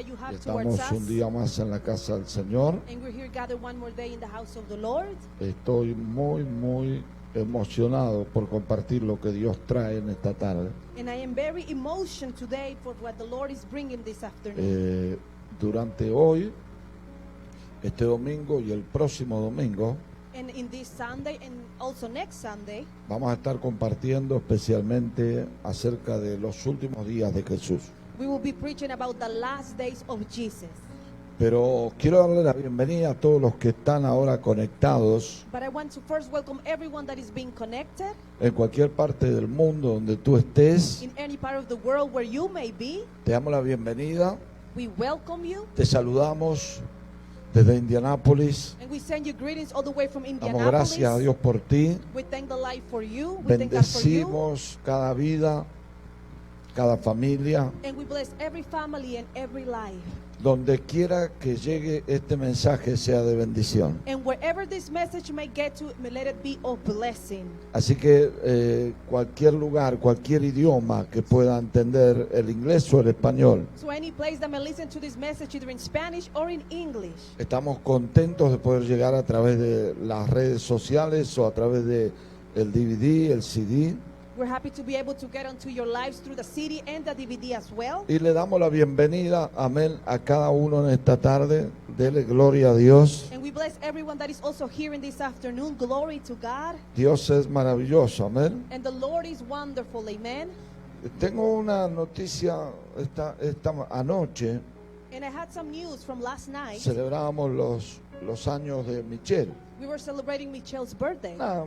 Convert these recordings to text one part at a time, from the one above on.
that you have Estamos towards us. un día más en la casa del Señor. And we're here gathered one more day in the house of the Lord. Estoy muy emocionado por compartir lo que Dios trae en esta tarde. And I am very emotional today for what the Lord is bringing this afternoon. Durante hoy, este domingo y el próximo domingo, And in this Sunday and also next Sunday, vamos a estar compartiendo especialmente acerca de los últimos días de Jesús. we will be preaching about the last days of Jesus. Pero quiero darle la bienvenida a todos los que están ahora conectados But I want to first welcome everyone that is being connected en cualquier parte del mundo donde tú estés. in any part of the world where you may be. Te damos la bienvenida, We welcome you te saludamos desde Indianápolis. and we send you greetings all the way from Damos Indianapolis. gracias a Dios por ti. We thank the life for you. We thank God for you. Bendecimos cada vida, cada familia, And we bless every family and every life. donde quiera que llegue este mensaje sea de bendición. And wherever this message may get to, may let it be of blessing. Así que cualquier lugar, cualquier idioma que pueda entender el inglés o el español, So any place that may listen to this message either in Spanish or in English. estamos contentos de poder llegar a través de las redes sociales o a través de el DVD, el CD. We're happy to be able to get onto your lives through the CD and the DVD as well. Y le damos la bienvenida, amén, a cada uno en esta tarde. Dele gloria a Dios. And we bless everyone that is also here in this afternoon. Glory to God. Dios es maravilloso, amén. And the Lord is wonderful. Amen. Tengo una noticia esta anoche. And I had some news from last night. Celebrábamos los años de Michelle. We were celebrating Michelle's birthday. Una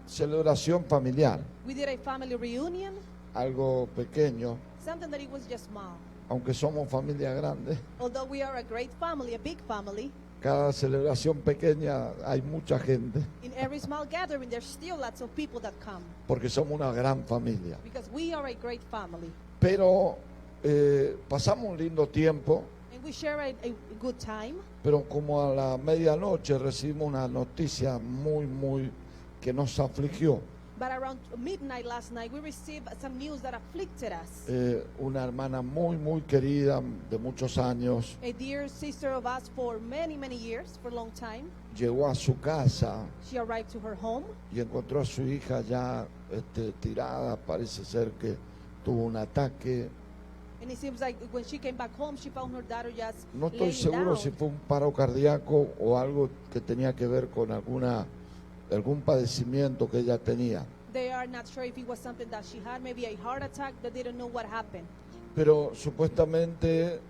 celebración familiar, We did a family reunion. algo pequeño, Something that it was just small. aunque somos familia grande. Although we are a great family, a big family, Cada celebración pequeña hay mucha gente, in every small gathering there's still lots of people that come porque somos una gran familia. because we are a great family. Pero pasamos un lindo tiempo, And we share a good time. pero como a la medianoche recibimos una noticia muy que nos afligió. But around midnight last night, we received some news that afflicted us. Una hermana muy querida de muchos años A dear sister of us for many years, for a long time, llegó a su casa she arrived to her home y encontró a su hija ya tirada. Parece ser que tuvo un ataque. and it seems like when she came back home, she found her daughter just No estoy laying seguro down. si fue un paro cardíaco o algo que tenía que ver con algún padecimiento que ella tenía. They are not sure if it was something that she had, maybe a heart attack. They didn't know what happened. Pero supuestamente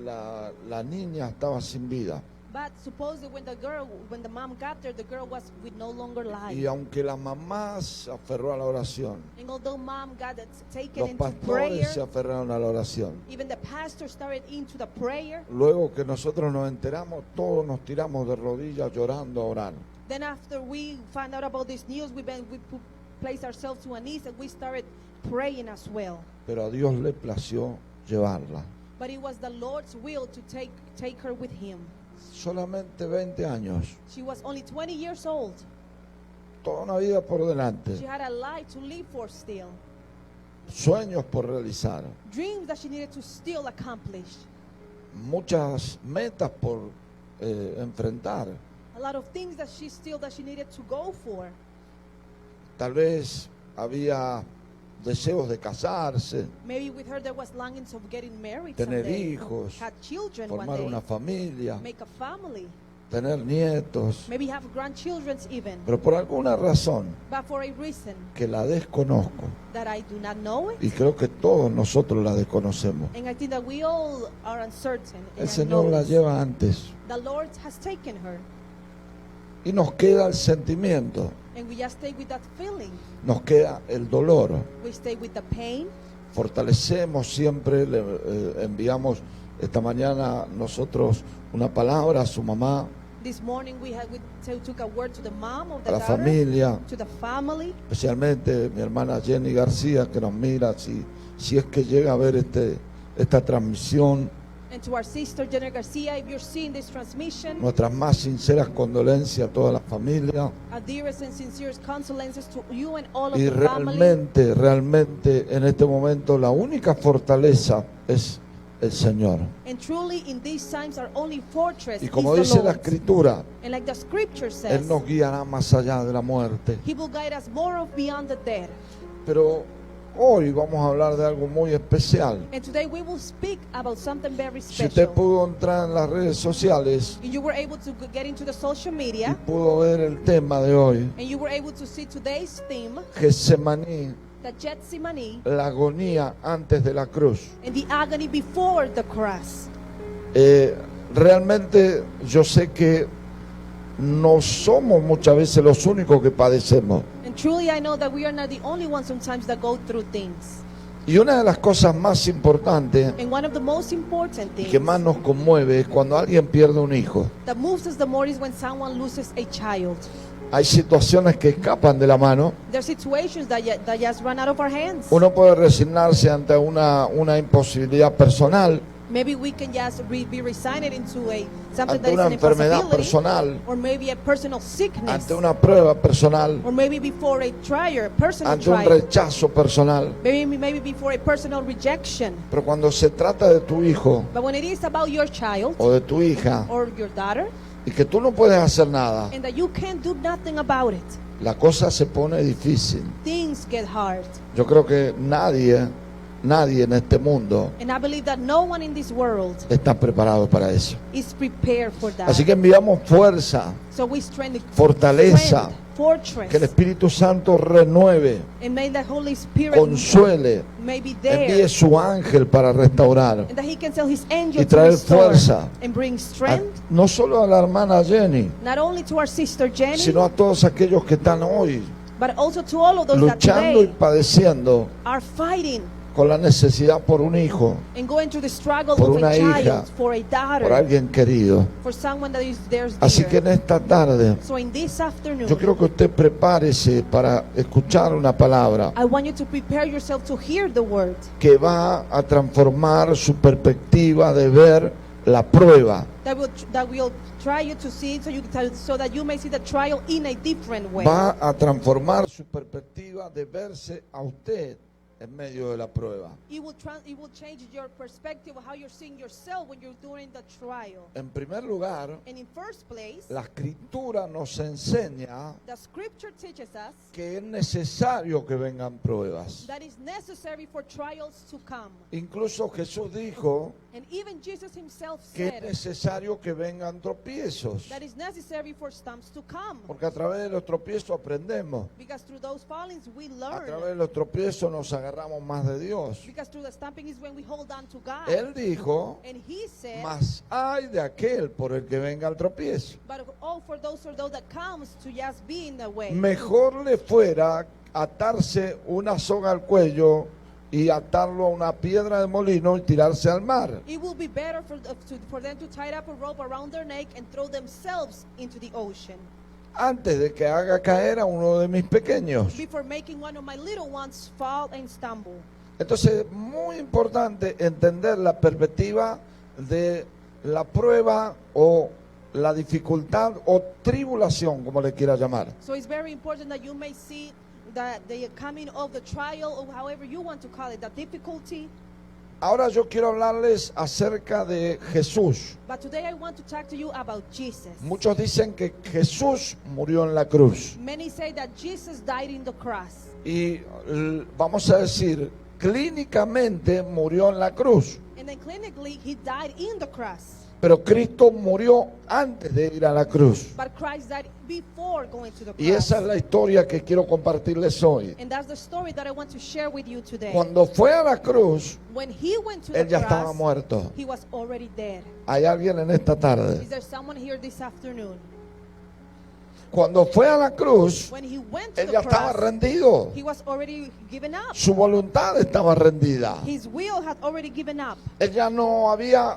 la niña estaba sin vida. But supposedly when the mom got there, the girl was with no longer life. Y aunque la mamá se aferró a la oración, And although mom got taken los into pastores prayer, se aferraron a la oración. even the pastor started into the prayer. Luego que nosotros nos enteramos, todos nos tiramos de rodillas llorando a orar. Then after we found out about this news, we placed ourselves to our knees and we started praying as well. Pero a Dios le plació llevarla. But it was the Lord's will to take her with him. Solamente 20 años, She was only 20 years old. toda una vida por delante, She had a life to live for still. sueños por realizar, Dreams that she needed to still accomplish. muchas metas por enfrentar. A lot of things that she needed to go for. Tal vez había deseos de casarse, Maybe with her there was longings of getting married tener someday. hijos, Had children one formar day. una familia, Make a family. tener nietos. Maybe have grandchildren even. Pero por alguna razón But for a reason que la desconozco, that I do not know it. y creo que todos nosotros la desconocemos, And I think that we all are uncertain. el And I Señor know la this. lleva antes. The Lord has taken her. Y nos queda el sentimiento, And we just stay with that feeling. nos queda el dolor. We stay with the pain. Fortalecemos siempre, le enviamos esta mañana nosotros una palabra a su mamá, This morning we took a word to the mom of the a la daughter, familia, to the family, especialmente mi hermana Jenny García, que nos mira, si es que llega a ver esta transmisión. and to our sister Jenna Garcia. If you're seeing this transmission, Nuestras más sinceras condolencias a toda la familia. our dearest and sincerest condolences to you and all of Y the family. realmente en este momento la única fortaleza es el Señor. And truly, in these times, our only fortress Y is como the dice la Lord. Escritura, And like the scripture Él says, nos guiará más allá de la muerte. He will guide us more of beyond the dead. Pero hoy vamos a hablar de algo muy especial. And today we will speak about something very Si usted special. pudo entrar en las redes sociales And you were able to get into the social y media, pudo ver el tema de hoy, and you were able to see today's theme, Getsemaní, the Gethsemane, la agonía antes de la cruz. and the agony before the cross. Realmente yo sé que no somos muchas veces los únicos que padecemos. And truly, I know that we are not the only ones sometimes that go through things. Y una de las cosas más importantes And one of the most important y things que más nos conmueve es cuando alguien pierde un hijo. that moves us the more is when someone loses a child. Hay situaciones que escapan de la mano. There are situations that just run out of our hands. Uno puede resignarse ante una imposibilidad personal, Maybe we can just be resigned into something ante that is una an enfermedad impossibility, personal, or maybe a personal sickness, ante una prueba personal, or maybe before a trial, personal ante un trial, rechazo personal. maybe before a personal rejection. Pero cuando se trata de tu hijo But when it is about your child o de tu hija or your daughter, y que tú no puedes hacer nada, and that you can't do nothing about it, la cosa se pone difícil. things get hard. Yo creo que nadie en este mundo And I believe that no one in this world está preparado para eso. is prepared for that. Así que enviamos fuerza, So we strengthen fortaleza, fortress, que el Espíritu Santo renueve, and may the Holy Spirit consuele, may be envíe there, su ángel para restaurar and that He can tell His angel y to traer restore fuerza and bring strength, no solo a la hermana Jenny, not only to our sister Jenny, sino a todos aquellos que están hoy but also to all of those that luchando y today padeciendo are fighting con la necesidad por un hijo, and going through the struggle por of una a hija, child, for a por daughter, alguien querido. for someone that is theirs Así que dear. en esta tarde So in this afternoon, yo quiero que usted prepárese para escuchar una palabra I want you to prepare yourself to hear the word que va a transformar su perspectiva de ver la prueba. that will try you to see so that you may see the trial in a different way. Va a transformar su perspectiva de verse a usted en medio de la prueba. It will change your perspective of how you're seeing yourself when you're doing the trial. En primer lugar, And in first place, la escritura nos enseña the scripture teaches us que es necesario que vengan pruebas. that it's necessary for trials to come. Incluso Jesús dijo And even Jesus himself que es said necesario que vengan tropiezos, that it's necessary for stumps to come. porque a través de los tropiezos aprendemos. Because through those fallings we A través learn. de los tropiezos nos agarramos más de Dios. Because through the stumping is when we hold on to God. Él dijo, And he said, mas hay de aquel por el que venga el tropiezo. but for those that comes to just be in the way. Mejor le fuera atarse una soga al cuello y atarlo a una piedra de molino y tirarse al mar, It will be better for them to tie up a rope around their neck and throw themselves into the ocean antes de que haga caer a uno de mis pequeños. before making one of my little ones fall and stumble. Entonces es muy importante entender la perspectiva de la prueba o la dificultad o tribulación, como le quiera llamar. So it's very important that you may see that the coming of the trial, or however you want to call it, the difficulty. Ahora yo quiero hablarles acerca de Jesús. But today I want to talk to you about Jesus. Muchos dicen que Jesús murió en la cruz. Many say that Jesus died in the cross. Y vamos a decir, clínicamente murió en la cruz. And then clinically, he died in the cross. Pero Cristo murió antes de ir a la cruz. But Christ died before going to the cross. Y esa es la historia que quiero compartirles hoy. And that's the story that I want to share with you today. Cuando fue a la cruz, When he went to él the ya estaba cross, muerto. he was already dead. Hay alguien en esta tarde. Is there someone here this afternoon? Cuando fue a la cruz, When he went to él the ya estaba cross, rendido. he was already given up. Su voluntad estaba rendida. His will had already given up. Él ya no había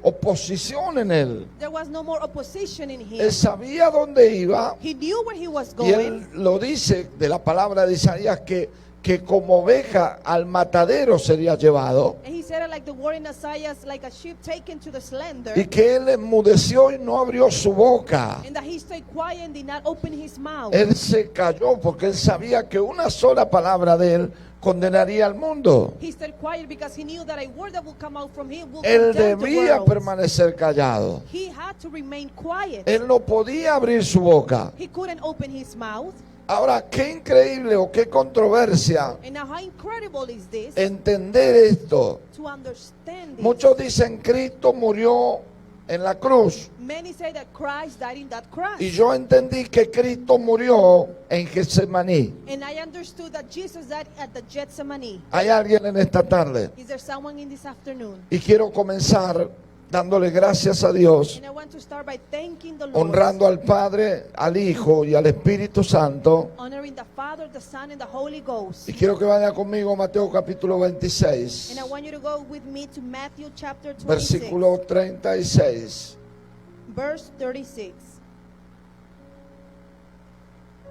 oposición en él. There was no more opposition in him. Él sabía dónde iba. He knew where he was Y going. él lo dice de la palabra de Isaías que que como oveja al matadero sería llevado, And he said it like the word in Isaiah, like a sheep taken to the slaughter. y que él enmudeció y no abrió su boca. And that he stayed quiet and did not open his mouth. Él se calló porque él sabía que una sola palabra de él condenaría al mundo. He stayed quiet because he knew that a word that will come out from him will Él condemn the debía world. permanecer callado. He had to remain quiet. Él no podía abrir su boca. He couldn't open his mouth. Ahora, qué increíble o qué controversia And now how incredible is this entender esto. to understand this? Muchos dicen Cristo murió en la cruz. Many say that Christ died in that cross. Y yo entendí que Cristo murió en Getsemaní. And I understood that Jesus died at the Gethsemane. Hay alguien en esta tarde. Is there someone in this afternoon? Y quiero comenzar dándole gracias a Dios, And I want to start by thanking the Lord, honrando al Padre, al Hijo y al Espíritu Santo. honoring the Father, the Son, and the Holy Ghost. Y quiero que vaya conmigo a Mateo capítulo 26, And I want you to go with me to Matthew chapter 26, versículo 36. verse 36.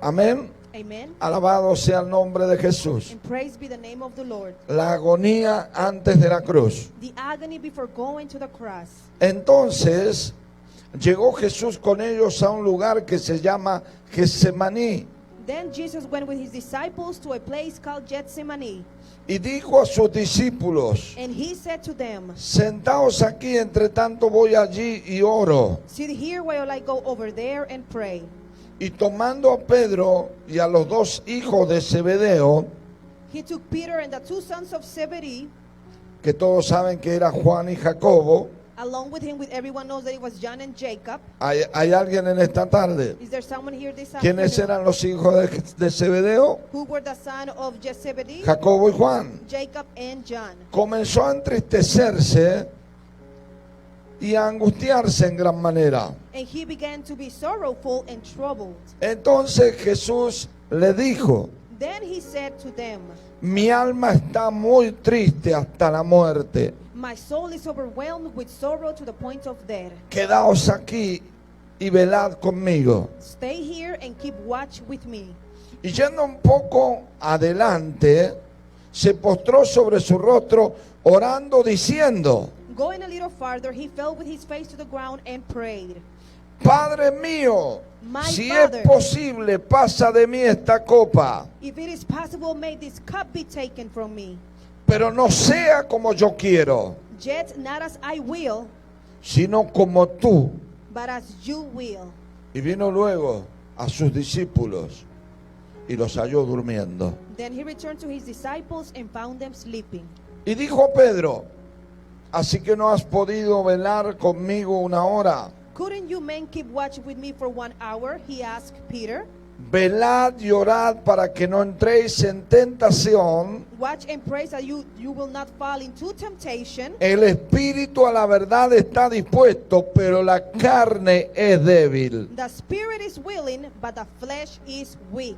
Amén. Amen. Alabado sea el nombre de Jesús. And praise be the name of the Lord. La agonía antes de la cruz. The agony before going to the cross. Entonces llegó Jesús con ellos a un lugar que se llama Getsemaní Then Jesus went with his disciples to a place called Gethsemane. y dijo a sus discípulos: And he said to them, sentaos aquí, entre tanto voy allí y oro. sit here while I go over there and pray. Y tomando a Pedro y a los dos hijos de Zebedeo, He took Peter and the two sons of Zebedee, que todos saben que era Juan y Jacobo. along with him, with everyone knows that it was John and Jacob. ¿Hay alguien en esta tarde? Is there someone here this ¿Quiénes afternoon? eran los hijos de Zebedeo? Who were the son of Zebedee? Jacobo y Juan. Jacob and John. Comenzó a entristecerse y a angustiarse en gran manera. And he began to be sorrowful and troubled. Entonces Jesús le dijo: Then he said to them, mi alma está muy triste hasta la muerte. my soul is overwhelmed with sorrow to the point of death. Quedaos aquí y velad conmigo. Stay here and keep watch with me. Y yendo un poco adelante, se postró sobre su rostro, orando, diciendo: Going a little farther, he fell with his face to the ground and prayed. Padre mío, My si Father, es posible, pasa de mí esta copa, if it is possible, may this cup be taken from me. pero no sea como yo quiero, Yet not as I will, sino como tú. but as you will. Y vino luego a sus discípulos y los halló durmiendo. Then he returned to his disciples and found them sleeping. Y dijo a Pedro: así que no has podido velar conmigo una hora. Couldn't you men keep watch with me for 1 hour? He asked Peter. Velad y orad para que no entréis en tentación. Watch and pray so you will not fall into temptation. El espíritu a la verdad está dispuesto, pero la carne es débil. The spirit is willing, but the flesh is weak.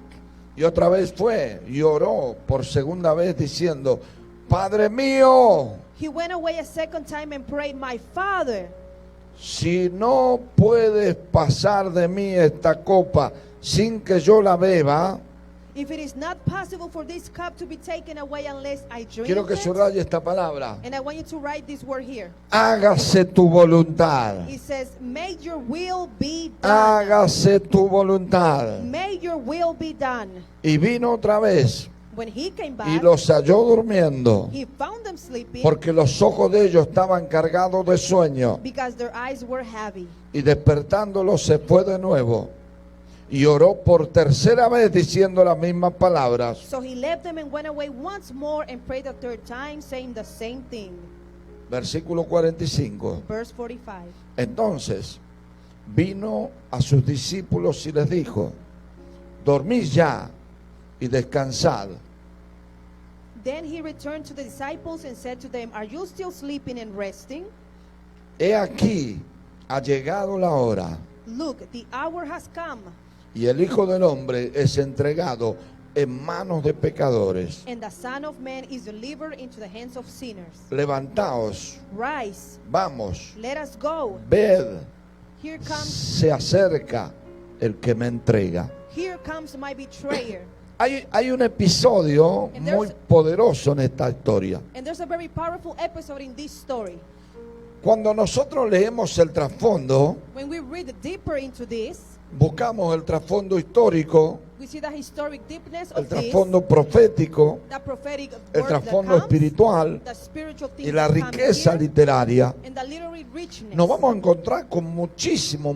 Y otra vez fue y oró por segunda vez diciendo: Padre mío, He went away a second time and prayed, my Father, si no puedes pasar de mí esta copa sin que yo la beba. if it is not possible for this cup to be taken away unless I drink Quiero que it. subraye esta palabra: And I want you to write this word here. hágase tu voluntad. It says, may your will be done. Hágase tu voluntad. May your will be done. Y vino otra vez When he came y back, los halló durmiendo, he found them sleeping porque los ojos de ellos estaban cargados de sueño. because their eyes were heavy. Y despertándolos se fue de nuevo y oró por tercera vez diciendo las mismas palabras. So he left them and went away once more and prayed the third time, saying the same thing. Versículo 45. Verse 45. Entonces vino a sus discípulos y les dijo: dormid ya y descansad. Then he returned to the disciples and said to them, are you still sleeping and resting? He aquí, ha llegado la hora, Look, the hour has come, y el Hijo del Hombre es entregado en manos de pecadores. and the Son of Man is delivered into the hands of sinners. Levantaos, Rise, vamos, let us go. ved, Here comes se acerca el que me entrega. my betrayer. Hay un episodio And there's- muy poderoso en esta historia. And there's a very powerful episode in this story. Cuando nosotros leemos el trasfondo, When we read deeper into this, buscamos el trasfondo histórico, we see the historic deepness el of this, trasfondo profético, the prophetic el word that trasfondo comes, espiritual the spiritual y things la that come riqueza here, literaria. and the literary richness. Nos vamos a encontrar con muchísimo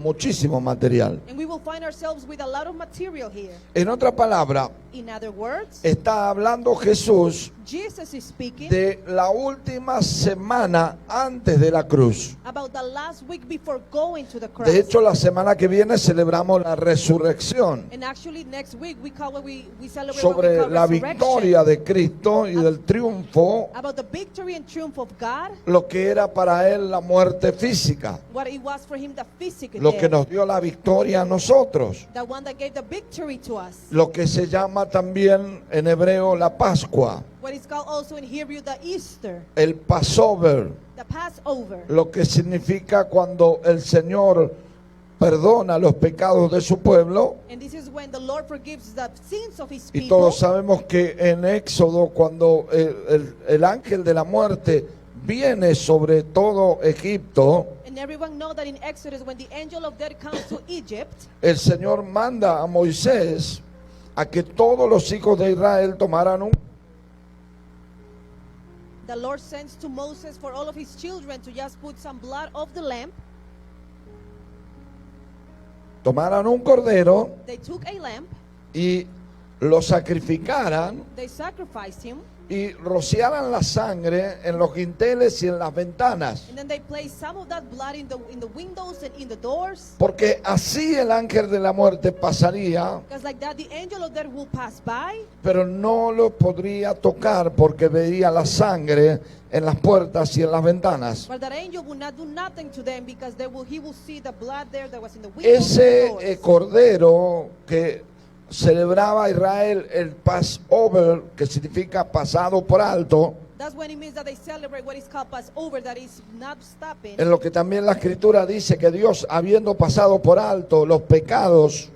material. And we will find ourselves with a lot of material here. En otra palabra, In other words, está hablando Jesús Jesus is speaking de la última semana antes de la cruz. about the last week before going to the cross. De hecho, la semana que viene celebramos la resurrección, And actually next week we celebrate what we sobre call la resurrection. victoria de Cristo y del triunfo, About the victory and triumph of God, lo que era para él la muerte física, what it was for him the physical lo que death, nos dio la victoria a nosotros, the one that gave the victory to us. lo que se llama también en hebreo la Pascua, What is called also in Hebrew the Easter, el Passover, the Passover. lo que significa cuando el Señor perdona los pecados de su pueblo. And this is when the Lord forgives the sins of his Y people. todos sabemos que en Éxodo, cuando el ángel de la muerte viene sobre todo Egipto, And everyone know that in Exodus when the angel of death comes to Egypt, el Señor manda a Moisés a que todos los hijos de Israel tomaran the Lord sends to Moses for all of his children to just put some blood of the lamb. un cordero They took a lamb, y lo sacrificaran they sacrificed him, y rociaran la sangre en los dinteles y en las ventanas. and then they placed some of that blood in the windows and in the doors. Porque así el ángel de la muerte pasaría, Because like that the angel of death will pass by, pero no lo podría tocar porque veía la sangre en las puertas y en las ventanas. but that angel will not do nothing to them because he will see the blood there that was in the windows Ese and the doors. cordero que celebraba Israel el Passover, que significa pasado por alto, That's when it means that they celebrate what is called Passover, that is not stopping. en lo que también la escritura dice que Dios, habiendo pasado por alto los pecados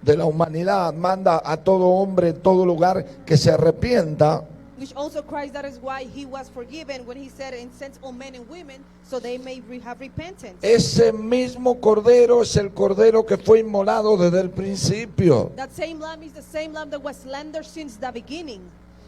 de la humanidad, manda a todo hombre en todo lugar que se arrepienta. Which also Christ, that is why he was forgiven when he said, and sends all men and women so they may have repentance. Ese mismo cordero es el cordero que fue inmolado desde el principio. That same lamb is the same lamb that was slain since the beginning.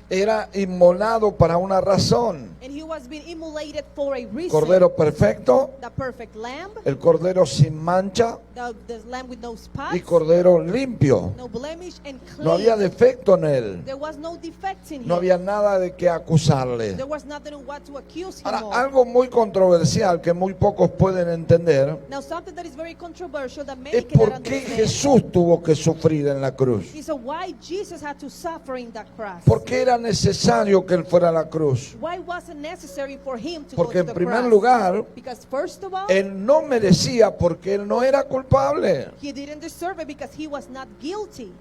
Era inmolado para una razón. And he was being immolated for a reason. Cordero perfecto, The perfect lamb, el cordero sin mancha the lamb with no spots, y cordero limpio. no blemish and clean. No había defecto en él. There was no defect in No him. había nada de que acusarle. There was nothing on what to accuse him Ahora, of. algo muy controversial que muy pocos pueden entender Now something that is very controversial that many es cannot por qué understand Jesús tuvo que sufrir en la cruz. is why Jesus had to suffer in that cross. ¿Por qué era necesario que él fuera a la cruz? Why was it necessary for him to Porque go en to the primer cross? lugar, Because first of all, él no merecía porque él no era culpable. he didn't deserve it because he was not guilty.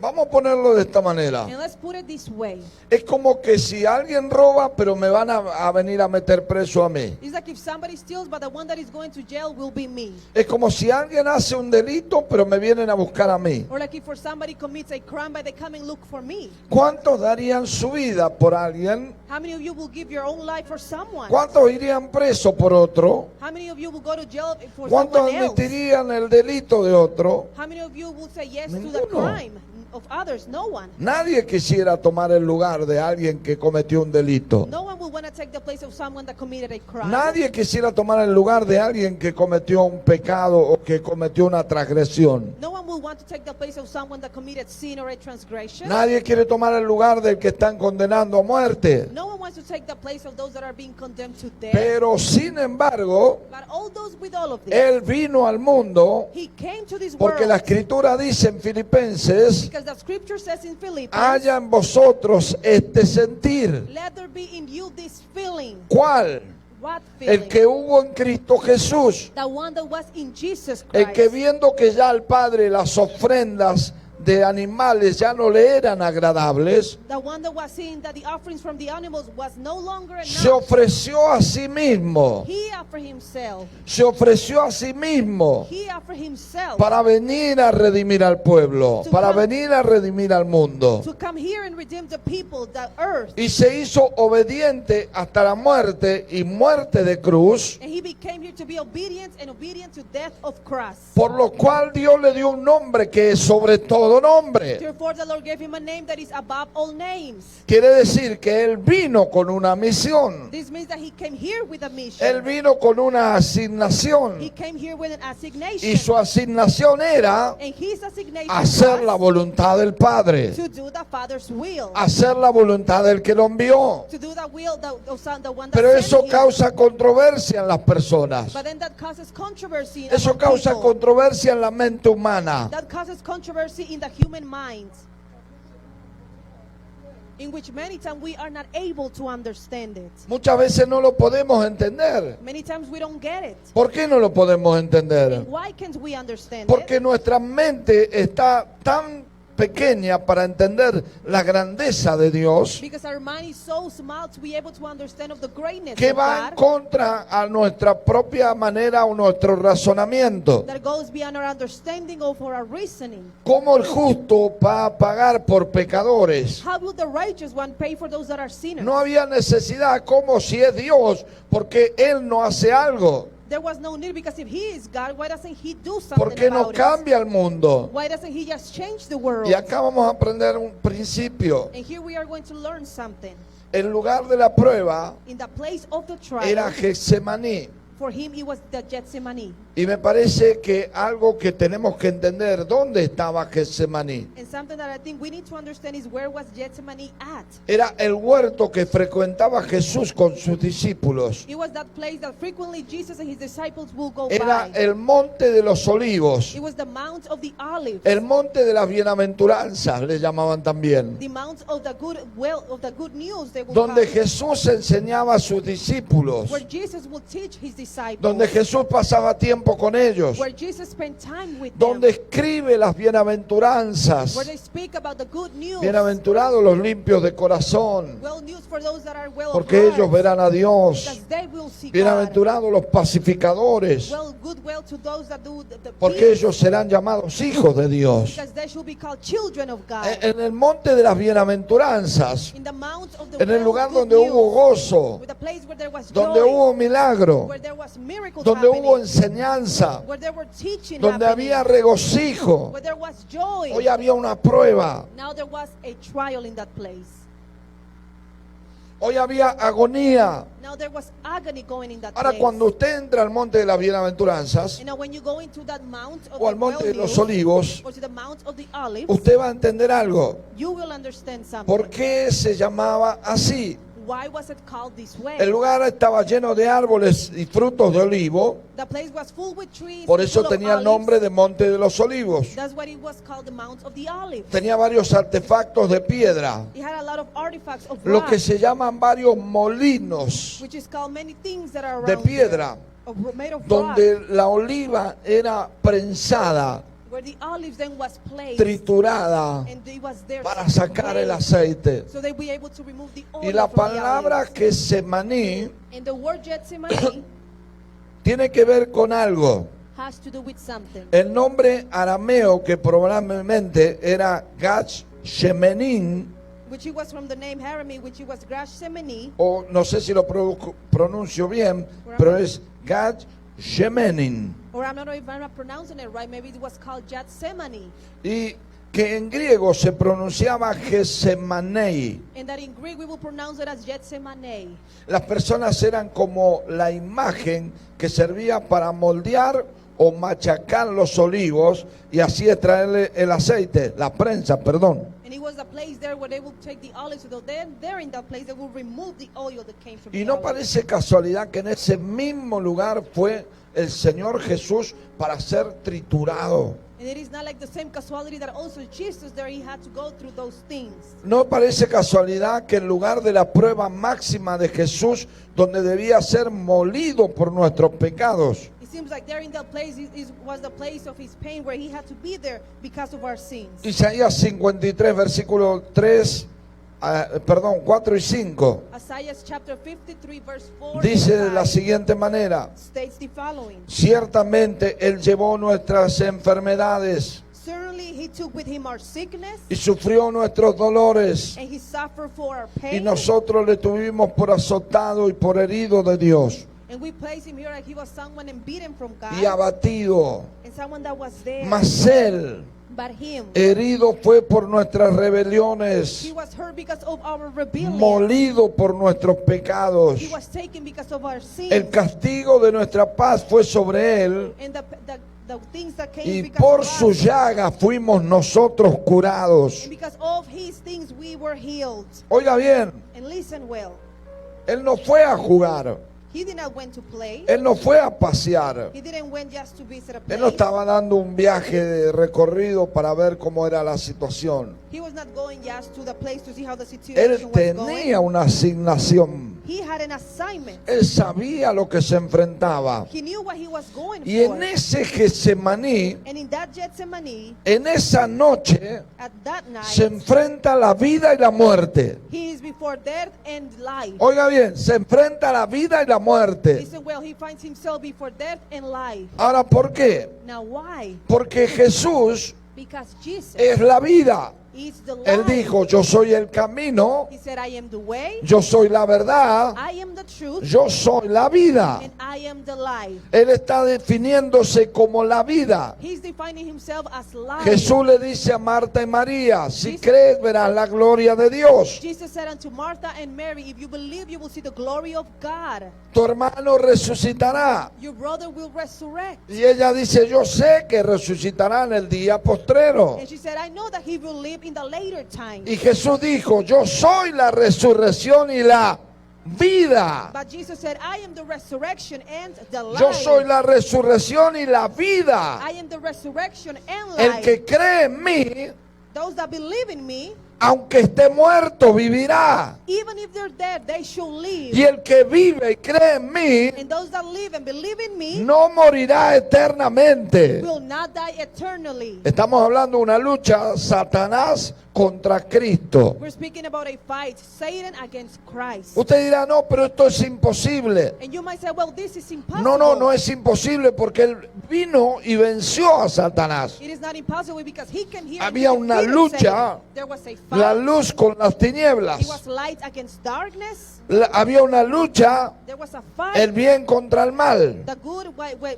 Vamos a ponerlo de esta manera. And let's put it this way. Es como que si alguien roba, pero me van a venir a meter preso a mí. It's like if somebody steals, but the one that is going to jail will be me. Es como si alguien hace un delito, pero me vienen a buscar a mí. Or like if for somebody commits a crime, but they come and look for me. ¿Cuántos darían su vida por alguien? How many of you will give your own life for someone? ¿Cuántos irían preso por otro? How many of you will go to jail for ¿Cuántos someone else? admitirían el delito de otro? How many of you will say yes to the Ninguno. crime of others? No one. Nadie quisiera tomar el lugar de alguien que cometió un delito. No one will want to take the place of someone that committed a crime. Nadie quisiera tomar el lugar de alguien que cometió un pecado o que cometió una transgresión. No one will want to take the place of someone that committed sin or a transgression. Nadie quiere tomar el lugar del que están condenando a muerte. No one wants to take the place of those that are being condemned to death. Pero sin embargo, But all those with all of this, Él vino al mundo he came to this porque world la escritura dice en Filipenses, because the scripture says in Philippians, haya en vosotros este sentir. let there be in you this feeling. ¿Cuál? What feeling? El que hubo en Cristo Jesús. The one that was in Jesus El que Christ. viendo que ya el Padre las ofrendas de animales ya no le eran agradables, the one that was seeing that the offerings from the animals was no longer se enough, ofreció a sí mismo, he offered himself. se ofreció a sí mismo He offered himself para venir a redimir al pueblo, para venir a redimir al mundo. to come here and redeem the people, the earth. Y se hizo obediente hasta la muerte y muerte de cruz, And he became here to be obedient and obedient to death of cross. por lo cual Dios le dio un nombre que es sobre todo nombre. Therefore the Lord gave him a name that is above all names. Quiere decir que Él vino con una misión. This means that he came here with a mission. Él vino con una He asignación. came here with an assignation. Y su asignación era And his assignation hacer la was voluntad del Padre, to do the Father's will. hacer la voluntad del que lo envió. To do the will, the one that Pero sent eso him. causa controversia en las personas. But then that causes controversy in Eso among causa people. controversia en la mente humana. That causes controversy in the human mind, in which many times we are not able to understand it. Muchas veces no lo podemos entender. Many times we don't get it. ¿Por qué no lo podemos entender? And why can't we understand Porque it? nuestra mente está tan pequeña para entender la grandeza de Dios, Because our mind is so small to be able to understand of the greatness que of va en God contra a nuestra propia manera o nuestro razonamiento. that goes beyond our understanding or for our reasoning. ¿Cómo el justo va a pagar por pecadores? How will the righteous one pay for those that are sinners? No había necesidad, como si es Dios, porque Él no hace algo. There was no need, because if he is God, why doesn't he do ¿Por something qué no about it? cambia el mundo? Why doesn't he just change the world? Y acá vamos a aprender un principio. And here we are going to learn something. El lugar de la prueba In the place of the era trial, Getsemaní. for him it was the Gethsemane. Y me parece que algo que tenemos que entender, ¿dónde estaba Getsemaní? And something that I think we need to understand is, where was Gethsemane at? Era el huerto que frecuentaba Jesús con sus discípulos. It was that place that frequently Jesus and his disciples will go Era by. el monte de los olivos. It was the Mount of the Olives, El monte de las bienaventuranzas le llamaban también. the Mount of the good news, they will Donde call it, Jesús enseñaba a sus discípulos. where Jesus will teach his disciples, Donde Jesús pasaba tiempo con ellos. where Jesus spent time with Donde them, escribe las bienaventuranzas. where they speak about the good news. Bienaventurados los limpios de corazón, Well, news for those that are well of porque heart, ellos verán a Dios. because they will see God. Bienaventurados los pacificadores, Well, goodwill to those that do the porque peace, ellos serán llamados hijos de Dios. because they should be called children of God. En el monte de las bienaventuranzas, In the mount of the en el lugar good donde hubo news, gozo, with the place where there was donde joy, hubo milagro, where there was miracles donde hubo happening, enseñanza, where there were teaching donde happening, había regocijo, where there was joy. hoy había una prueba, Now there was a trial in that place. hoy había agonía. Now there was agony going in that Ahora, place. cuando usted entra al monte de las bienaventuranzas And now when you go into that mount of o al the monte de los well-being, olivos, or to the mount of the olives, usted va a entender algo. you will understand something. ¿Por qué se llamaba así? Why was it called this way? El lugar estaba lleno de árboles y frutos de olivo, The place was full with trees. por and eso full of tenía el olives. nombre de Monte de los Olivos. That's what it was called, the Mount of the Olives. Tenía varios artefactos de piedra, It had a lot of artifacts of lo rock, que se llaman varios molinos which is called many things that are de around piedra, there, made of rock, donde la oliva era prensada, where the olives then was placed, triturada, and it was there para sacar el placed, aceite. so they be able to remove the oil Y la from the palabra olives. Getsemaní And the word Gethsemane tiene que ver con algo. has to do with something. El nombre arameo, que probablemente era Gach Shemenin, Which it was from the name Harami, which it was Gethsemane, o no sé si lo pronuncio bien, pero es Gach Shemenin, or I'm not know if I'm not pronouncing it right, maybe it was called Gethsemane. y que en griego se pronunciaba Getsemanei. And that in Greek we will pronounce it as Gethsemane. Las personas eran como la imagen que servía para moldear o machacar los olivos y así extraerle el aceite, la prensa, perdón. And it was a place there where they would take the olives, so then there in that place they will remove the oil that came from Y the no olive. parece casualidad que en ese mismo lugar fue el Señor Jesús para ser triturado. And it is not like the same casualty that also Jesus there, he had to go through those things. No parece casualidad que el lugar de la prueba máxima de Jesús, donde debía ser molido por nuestros pecados, It It seems like there in that place was the place of his pain where he had to be there because of our sins. Isaías 53, versículo 4 y 5. Isaiah chapter 53 verse 4 Dice and de la 5 siguiente manera: states the following. ciertamente Él llevó nuestras enfermedades Certainly he took with him our sickness y sufrió nuestros dolores, and he suffered for our y pain. nosotros le tuvimos por azotado y por herido de Dios And we place him here like he was someone and beaten from God. y abatido. And someone that was there. Mas Él But him, herido fue por nuestras rebeliones, he was hurt because of our rebellion. molido por nuestros pecados. He was taken because of our sins. El castigo de nuestra paz fue sobre Él, And the things that came y because por of su us. llaga fuimos nosotros curados. And because of his things we were healed. Oiga bien, And listen well. Él no fue a jugar, He did not went to play. Él no fue a pasear, He didn't went just to visit a Él place. no estaba dando un viaje de recorrido para ver cómo era la situación. He was not going just to the place to see how the situation Él was tenía going. una asignación. He had an assignment. Él sabía lo que se enfrentaba. He knew what he was going Y for. en ese Getsemaní, And in that Gethsemane, en esa noche, at that night, se enfrenta la vida y la muerte. he is before death and life. Oiga bien, se enfrenta la vida y la muerte. Listen well, he finds himself before death and life. Ahora, ¿por qué? Now why? Porque Jesús Because Jesus es la vida. is the Él life. dijo, yo soy el camino, He said, I am the way, yo soy la verdad, I am the truth, yo soy la vida. and I am the life. Él está definiéndose como la vida. He's defining himself as life. Jesús le dice a Marta y María, si crees verás la gloria de Dios. Jesus said unto Martha and Mary, if you believe, you will see the glory of God. Tu hermano resucitará. Your brother will resurrect. Y ella dice, yo sé que resucitará en el día postrero. And she said, I know that he will live in the later time. Y Jesús dijo, yo soy la resurrección y la vida. But Jesus said, I am the resurrection and the life. Yo soy la resurrección y la vida. I am the resurrection and El life. que cree en mí, Those that believe in me, aunque esté muerto, vivirá. even if they're dead, they shall live. Y el que vive y cree en mí, And those that live and believe in me no morirá eternamente. will not die eternally. Estamos hablando de una lucha, Satanás contra Cristo. We're speaking about a fight, Satan against Christ. Usted dirá, no, pero esto es imposible. And you might say, well, this is impossible. No es imposible porque Él vino y venció a Satanás. It is not impossible because he can hear. Había and he una defeated lucha, Satan. There was a fight. La luz con las It tinieblas. was light against darkness. Había una lucha, There was a fight. el bien contra el mal. The good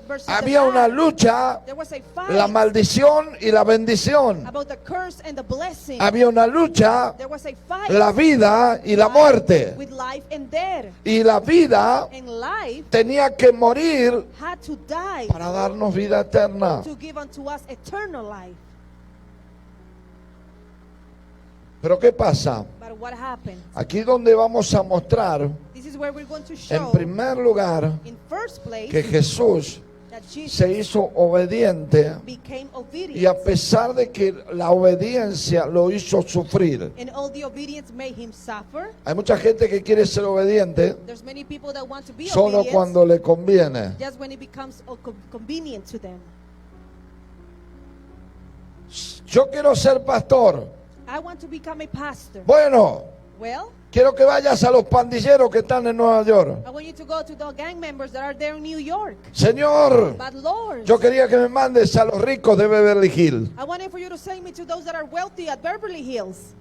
versus Había the una bad. lucha, There was a fight la maldición y la bendición. about the curse and the blessing. Había una lucha, There was a fight la vida y la muerte. with life and death. Y la vida And life tenía que morir had to die para darnos vida eterna. to give unto us eternal life. Pero ¿qué pasa? But what happened? Aquí donde vamos a mostrar, This is where we're going to en show, primer lugar, in first place, que Jesús that Jesus se hizo obediente, became y obedient. a pesar de que la obediencia lo hizo sufrir. And all the obedience made him suffer. Hay mucha gente que quiere ser obediente There's many people that want to be solo obedient cuando le conviene. just when it becomes convenient to them. Yo quiero ser pastor. I want to become a pastor. Bueno, Well, quiero que vayas a los pandilleros que están en Nueva York. I want you to go to the gang members that are there in New York. Señor, But Lord, yo quería que me mandes a los ricos de Beverly Hills. I wanted for you to send me to those that are wealthy at Beverly Hills.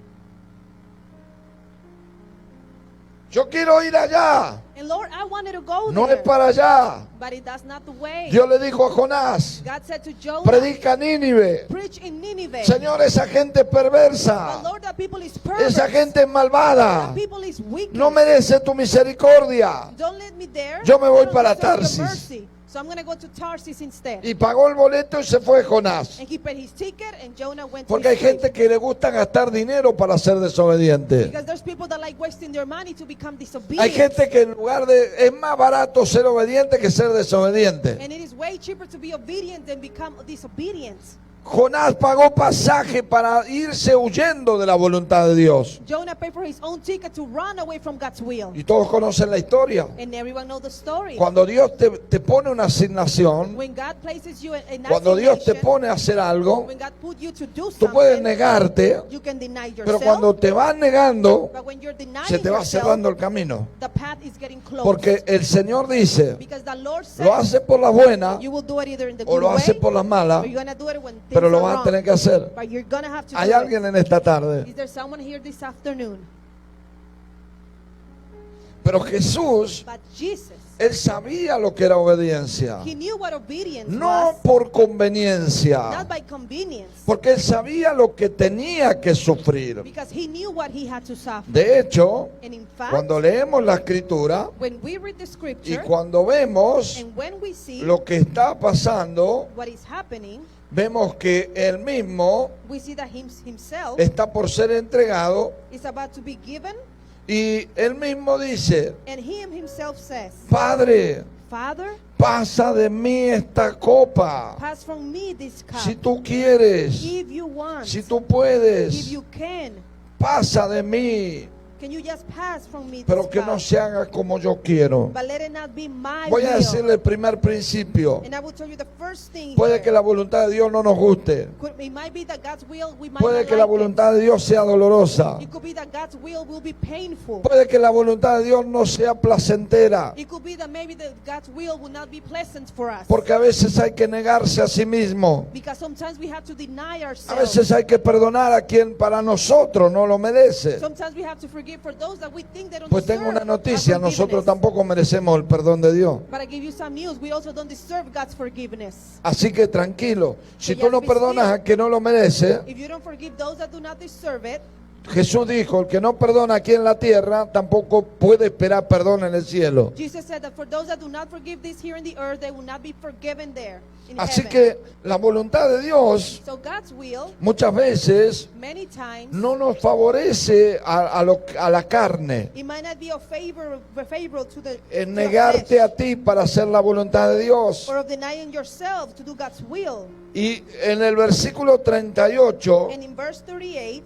Yo quiero ir allá. And Lord, I wanted to go No there. es para allá. But that's not the way. Dios le dijo a Jonás, God said to Jonah, predica a Nínive. preach in Nineveh. Señor, esa gente es But perversa. Lord, that people is perverse. Esa gente es malvada. That people is wicked. No merece tu misericordia. Don't let me there. Yo me voy I don't para deserve your Tarsis. mercy. So I'm going to go to Tarsis instead. Y pagó el boleto y se fue Jonás. And he paid his ticket and Jonah went Porque to hay his place. gente que le gusta gastar dinero para ser desobediente. Because there's people that like wasting their money to become disobedient. Hay gente que en lugar de... Es más barato ser obediente que ser desobediente. And it is way cheaper to be obedient than become disobedient. Jonás pagó pasaje para irse huyendo de la voluntad de Dios. Jonah paid for his own ticket to run away from God's will. Y todos conocen la historia. And everyone knows the story. Cuando Dios te pone una asignación, When God places you in cuando Dios te assignation, pone a hacer algo, when God put you to do tú puedes something, negarte, you can deny pero yourself. cuando te vas negando, But when you're denying se te va yourself, cerrando el camino. the path is getting closed. Porque el Señor dice, Because the Lord said, lo hace por la buena you will do it either in the o good lo hace way, por la mala, or you're gonna do it when things pero lo are vas a wrong. tener que hacer. But you're gonna have to ¿Hay do alguien en esta it. tarde? Is there someone here this afternoon? Pero Jesús, But Jesus, Él sabía lo que era obediencia. he knew what obedience No was, por conveniencia, not by convenience, porque Él sabía lo que tenía que sufrir. because he knew what he had to suffer. De hecho, And in fact, cuando leemos la escritura when we read the y scripture, cuando vemos and when we see lo que está pasando, what is happening, vemos que Él mismo we see that himself está por ser entregado is about to be given, y Él mismo dice, and he himself says, Padre, Father, pasa de mí esta copa. pass from me this cup. Si tú quieres, If you want, si tú if puedes, you can pasa de mí, you just pass from me pero this que cup? no se haga como yo quiero. But let it not be my Voy a will. decirle el primer principio. And I will tell you the first thing Puede here. que la voluntad de Dios no nos guste. It might be that God's will, we might Puede not que la like voluntad de Dios sea dolorosa. it. It could be that God's will be painful. Puede que la voluntad de Dios no sea placentera. It could be that maybe God's will will not be pleasant for us. Porque a veces hay que negarse a sí mismo. Because sometimes we have to deny A ourselves. veces hay que perdonar a quien para nosotros no lo merece. Sometimes we have to forgive for those that we think they don't Pues deserve tengo una our noticia, nosotros forgiveness. tampoco merecemos el perdón de Dios. But I give you some news. We also don't deserve God's forgiveness. Así que tranquilo, si So tú no just be perdonas still. a quien no lo merece, If you don't forgive those that do not deserve it, Jesús dijo, el que no perdona aquí en la tierra, tampoco puede esperar perdón en el cielo. Jesus said that for those that do not forgive this here in the earth, they will not be forgiven there in Así heaven. que la voluntad de Dios So God's will, muchas veces many times, no nos favorece a la carne. it might not be of favorable to the, En to the negarte flesh, a ti para hacer la voluntad de Dios. or of denying yourself to do God's will. Y en el versículo 38, And in verse 38,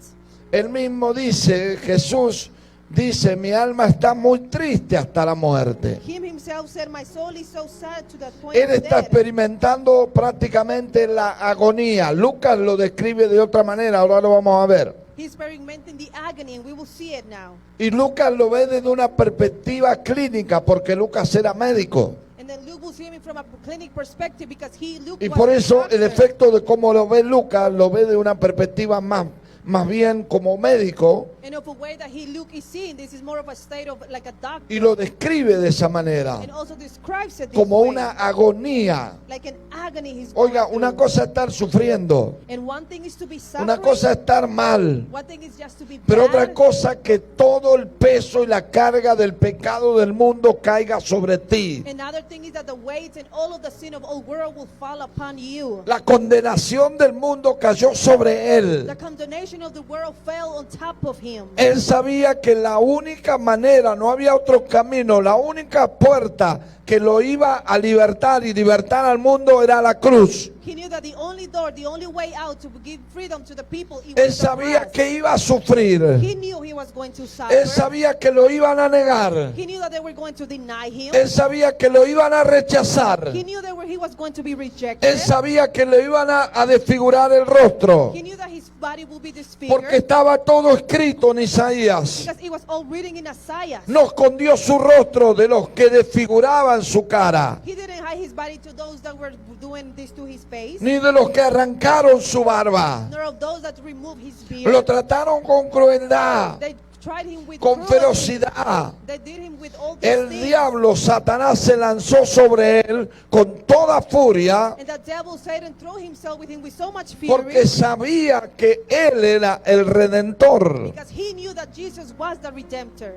él mismo dice, Jesús dice, mi alma está muy triste hasta la muerte. him himself said, my soul is so sad to the point Él of está death. experimentando prácticamente la agonía. Lucas lo describe de otra manera, ahora lo vamos a ver. He's experimenting the agony, and we will see it now. Y Lucas lo ve desde una perspectiva clínica, porque Lucas era médico. And then Luke will see him from a clinic perspective because Luke Y was por a eso el doctor. efecto de cómo lo ve Lucas, lo ve de una perspectiva más bien como médico, And of a way that Luke is seeing, this is more of a state of like a doctor. y lo describe de esa manera, And also describes it this como way, una agonía. like an agony he's Oiga, going una through. cosa es estar sufriendo, And one thing is to be suffering, una cosa es estar mal, one thing is just to be pero bad, otra cosa que todo el peso y la carga del pecado del mundo caiga sobre ti. another thing is that the weight and all of the sin of all world will fall upon you. La condenación del mundo cayó sobre él. The condemnation of the world fell on top of him. Él sabía que la única manera, no había otro camino, la única puerta que lo iba a libertar y libertar al mundo era la cruz. He knew that the only door, the only way out to give freedom to the people, it Él was the sabía cross. que iba a sufrir. He knew he was going to suffer. Él sabía que lo iban a negar. He knew that they were going to deny him. Él sabía que lo iban a rechazar. He knew that he was going to be rejected. Él sabía que le iban a desfigurar el rostro. He knew that his body would be disfigured Porque estaba todo escrito en Isaías. because it was all written in Isaiah. No escondió su rostro de los que desfiguraban su cara, He didn't hide his body to those that were doing this to his face, ni de los que arrancaron su barba. nor of those that removed his Lo beard. trataron con crueldad, They tried him with con cruelty. ferocidad. They did him with all these El things. diablo, Satanás, se lanzó sobre él con toda furia And the devil, Satan, threw himself with him with so much fury porque sabía que él era el redentor. because he knew that Jesus was the Redemptor.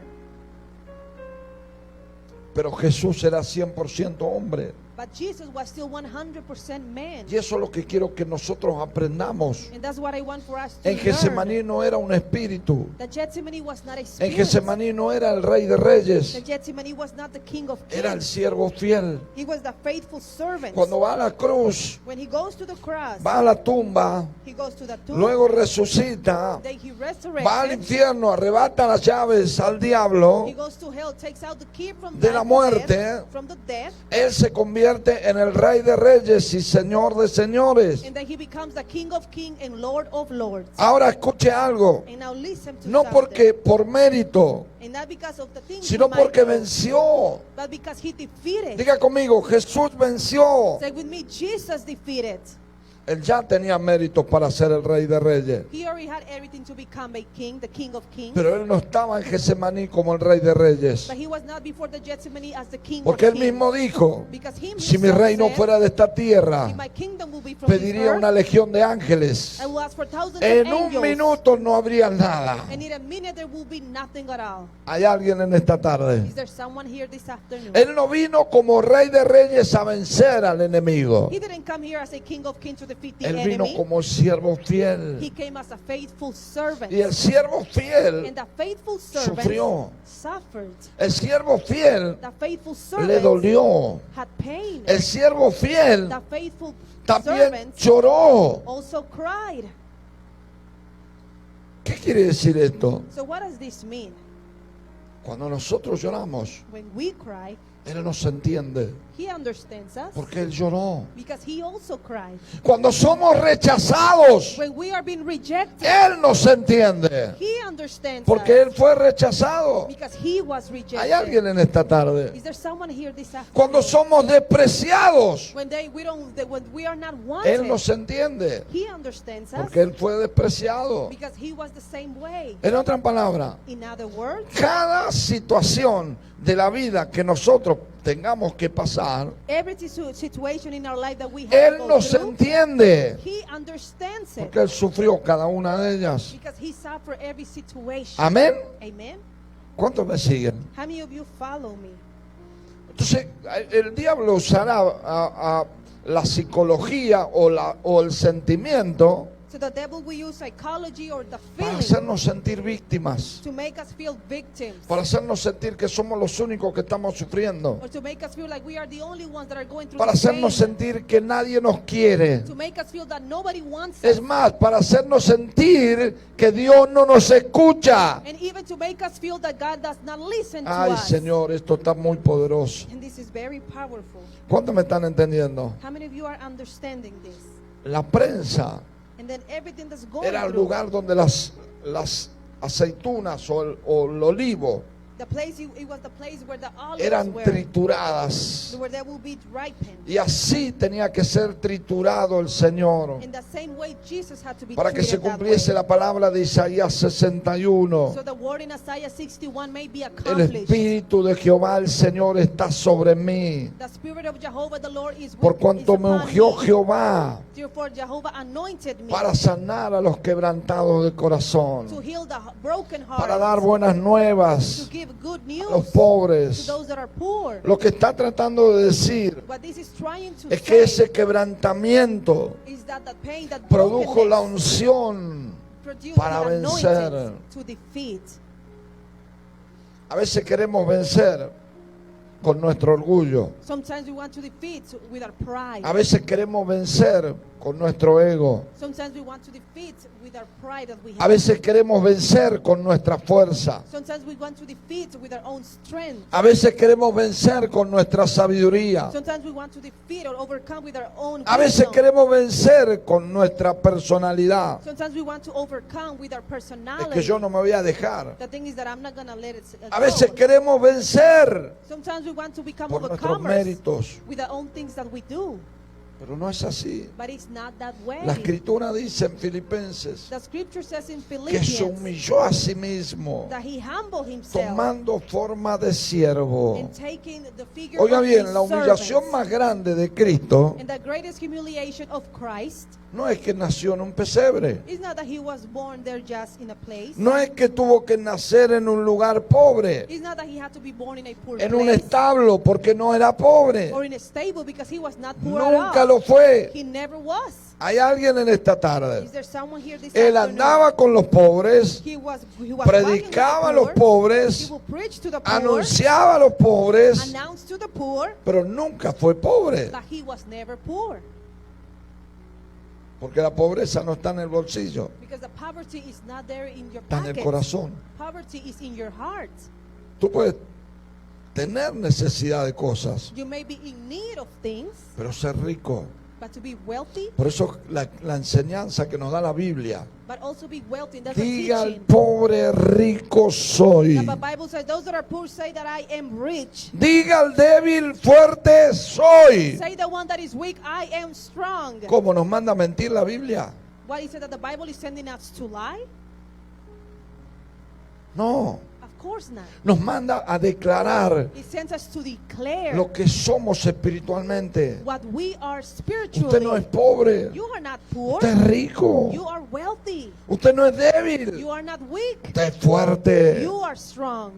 Pero Jesús era 100% hombre. But Jesus was still 100% man. Y eso es lo que quiero que nosotros aprendamos. And that's what I want for us to En learn. Getsemaní no era un espíritu. That Gethsemane was not a En spirit. Getsemaní no era el rey de reyes. That Gethsemane was not the king of Era el kings. siervo fiel. He was the faithful servant. Cuando va a la cruz, When he goes to the cross, va a la tumba, he goes to the tomb. luego resucita, Then he va al resurrected. infierno, arrebata las llaves al diablo. He goes to hell, takes out the key from De la muerte. death, from the death, Él se convierte en el rey de reyes y señor de señores. and then he becomes the King of Kings and Lord of Lords. Ahora escuche algo. And now listen to No something. porque por mérito, And not because of the things sino he might porque do, venció. but because he defeated. Diga conmigo, Jesús venció. Say with me, Jesus defeated. Él ya tenía mérito para ser el rey de reyes. He already had everything to become a king, the King of Kings. Pero él no estaba en Getsemaní como el rey de reyes. But he was not before the Gethsemane as the King Porque of él Kings. mismo dijo, Because him si mi himself reino said, fuera de esta tierra, if my kingdom will be from this pediría earth, una legión de ángeles. I will ask for thousands En of un angels. minuto no habría nada. And in a minute there will be nothing at all. Hay alguien en esta tarde. Is there someone here this afternoon? Él no vino como rey de reyes a vencer al enemigo. He didn't come here as a King of Kings to defeat the Él vino enemy. como siervo He fiel. came as a faithful servant. Y el siervo fiel, And the faithful servant sufrió. suffered. el siervo fiel The faithful le servant dolió. had pain. El siervo fiel The faithful también servant lloró. also cried. ¿Qué quiere decir esto? So what does this mean? Cuando nosotros lloramos, When we cry, Él nos entiende. he understands us Porque Él lloró. because he also cried. Cuando somos rechazados, When we are being rejected, Él nos entiende. he understands Porque us Él fue rechazado. because he was rejected. Hay alguien en esta tarde. Is there someone here this afternoon? Cuando somos despreciados, When we are not Él wanted, nos entiende. he understands us Porque Él fue despreciado. because he was the same way. En otra palabra, In other words, cada situación de la vida que nosotros tengamos que pasar, every situation in our life that we have Él to go nos through, entiende. he understands it Porque Él sufrió cada una de ellas. because he suffered every situation. Amén. Amen. ¿Cuántos me siguen? How many of you follow me? Entonces, el diablo usará a la psicología o el sentimiento So the devil will use psychology or the para feeling hacernos sentir víctimas, to make us feel victims, para hacernos sentir que somos los únicos que estamos sufriendo, or to make us feel like we are the only ones that are going through para the pain, hacernos sentir que nadie nos quiere. to make us feel that nobody wants Es us, más, para hacernos sentir que Dios no nos escucha. and even to make us feel that God does not listen to Ay, us. Señor, esto está muy poderoso. And this is very powerful. ¿Cuántos me están entendiendo? How many of you are understanding this? La prensa And then everything that's going era el through, lugar donde las aceitunas o el olivo the place, it was the place where the olives eran were, trituradas. where they will be ripened. Y así tenía que ser triturado el Señor In the same way, Jesus had to be para que se treated that cumpliese way. la palabra de Isaías 61. So the word in Isaiah 61 may be El accomplished. Espíritu de Jehová el Señor está sobre mí, The Spirit of Jehovah the Lord is por with cuanto is me upon ungió me. Jehová Therefore Jehovah anointed me para sanar a los quebrantados de to corazón, heal the broken para dar heart, buenas to nuevas give good a news los to pobres. those that are poor. Lo que está tratando de decir What this is trying to es que say ese quebrantamiento is that the pain, that produjo la brokenness unción produced para the vencer. anointing to defeat. A veces queremos vencer con nuestro orgullo. Sometimes we want to defeat with our pride. A veces queremos vencer con nuestro ego. Sometimes we want to defeat with our pride that we A have. veces queremos vencer con nuestra fuerza. Sometimes we want to defeat with our own strength. A veces queremos vencer con nuestra sabiduría. Sometimes we want to defeat or overcome with our own A veces wisdom. queremos vencer con nuestra personalidad. Sometimes we want to overcome with our Es personality. que yo no me voy a dejar. The thing is that I'm not going to let it A veces go. queremos vencer Sometimes we want to become por nuestros overcomers méritos. with our own things that we do. Pero no es así. But it's not that way. La escritura dice en Filipenses The scripture says in que se Philippians humilló a sí mismo, that he humbled himself tomando forma de siervo. and taking the figure Oiga of bien, a la humillación servant. más grande de Cristo And the greatest humiliation of Christ no es que nació en un pesebre, is not that he was born there just in a place. no es que tuvo que nacer en un lugar pobre, It's not that he had to be born in a poor en un place establo porque no era pobre. or in a stable because he was not poor at Nunca all. lo fue. He never was. Hay alguien en esta tarde. Is there someone here this Él afternoon? andaba con los pobres, He was predicaba a walking los with the poor. He pobres, will preach to the poor, anunciaba a los pobres, announce to the poor pero nunca fue pobre. that he was never poor. Porque la pobreza no está en el bolsillo, Because the poverty is not there in your está en el pocket. corazón. Poverty is in your heart. Tú puedes tener necesidad de cosas, You may be in need of things, pero ser rico. but to be wealthy, Por eso la enseñanza que nos da la Biblia. but also be wealthy. That's a Diga al teaching. pobre, rico soy. The Bible says, those that are poor say that I am rich. Diga al débil, fuerte soy. Say the one that is weak, I am strong. ¿Cómo nos manda a mentir la Biblia? What is it that the Bible is sending us to lie? No, Of course not. nos manda a declarar It sends us to declare lo que somos espiritualmente. what we are Usted no es spiritually. pobre, You are not poor. usted es rico. You are wealthy. Usted no es débil, You are not weak. usted es fuerte. You are strong.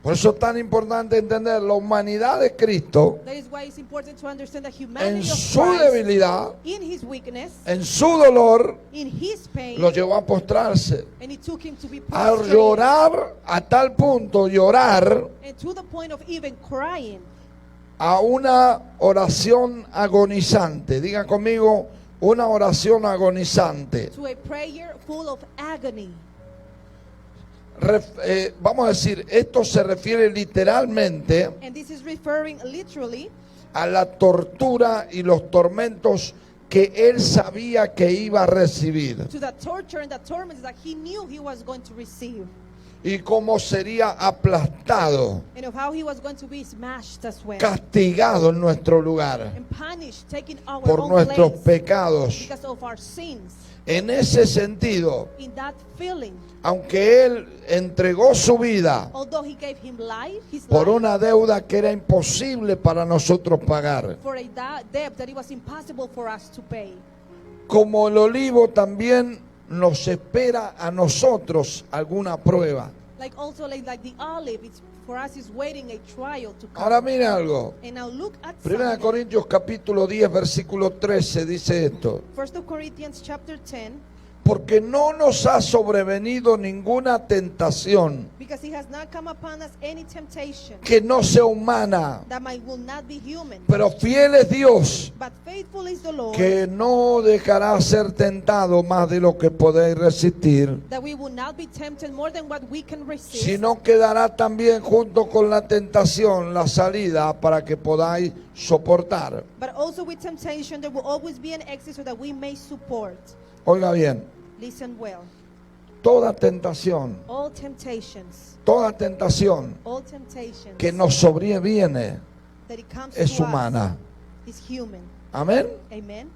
Por eso es tan importante entender la humanidad de Cristo That is why it's important to understand the en humanity of su Christ debilidad, in his weakness, en su dolor, in his pain, lo llevó a postrarse, and it took him to be a prostrate, llorar a tal punto, llorar and to the point of even crying, a una oración agonizante. Diga conmigo, una oración agonizante. to a prayer full of agony. Vamos a decir, esto se refiere literalmente And this is referring literally a la tortura y los tormentos que él sabía que iba a recibir to the torture and the torments that he knew he was going to receive, y cómo sería aplastado, and of how he was going to be smashed as well, castigado en nuestro lugar and punished, taking our por own nuestros place pecados. because of our sins. En ese sentido, In that feeling, aunque él entregó su vida although he gave him life, his por life, una deuda que era imposible para nosotros pagar, for a debt that it was impossible for us to pay. como el olivo también nos espera a nosotros alguna prueba. Like also like the olive, it's for us is waiting a trial to come. Ahora mire algo. And now look at 1 something. Corintios capítulo 10 versículo 13 dice esto: 1 Corinthians chapter 10, porque no nos ha sobrevenido ninguna tentación because he has not come upon us any temptation que no sea humana, that might will not be human. pero fiel es Dios, But faithful is the Lord, que no dejará ser tentado más de lo que podéis resistir, that we will not be tempted more than what we can resist, sino quedará también junto con la tentación la salida para que podáis soportar. but also with temptation there will always be an exit so that we may support. Oiga bien, Listen well. toda tentación All temptations que nos sobreviene that it comes es to humana. us is human. Amén. Amen.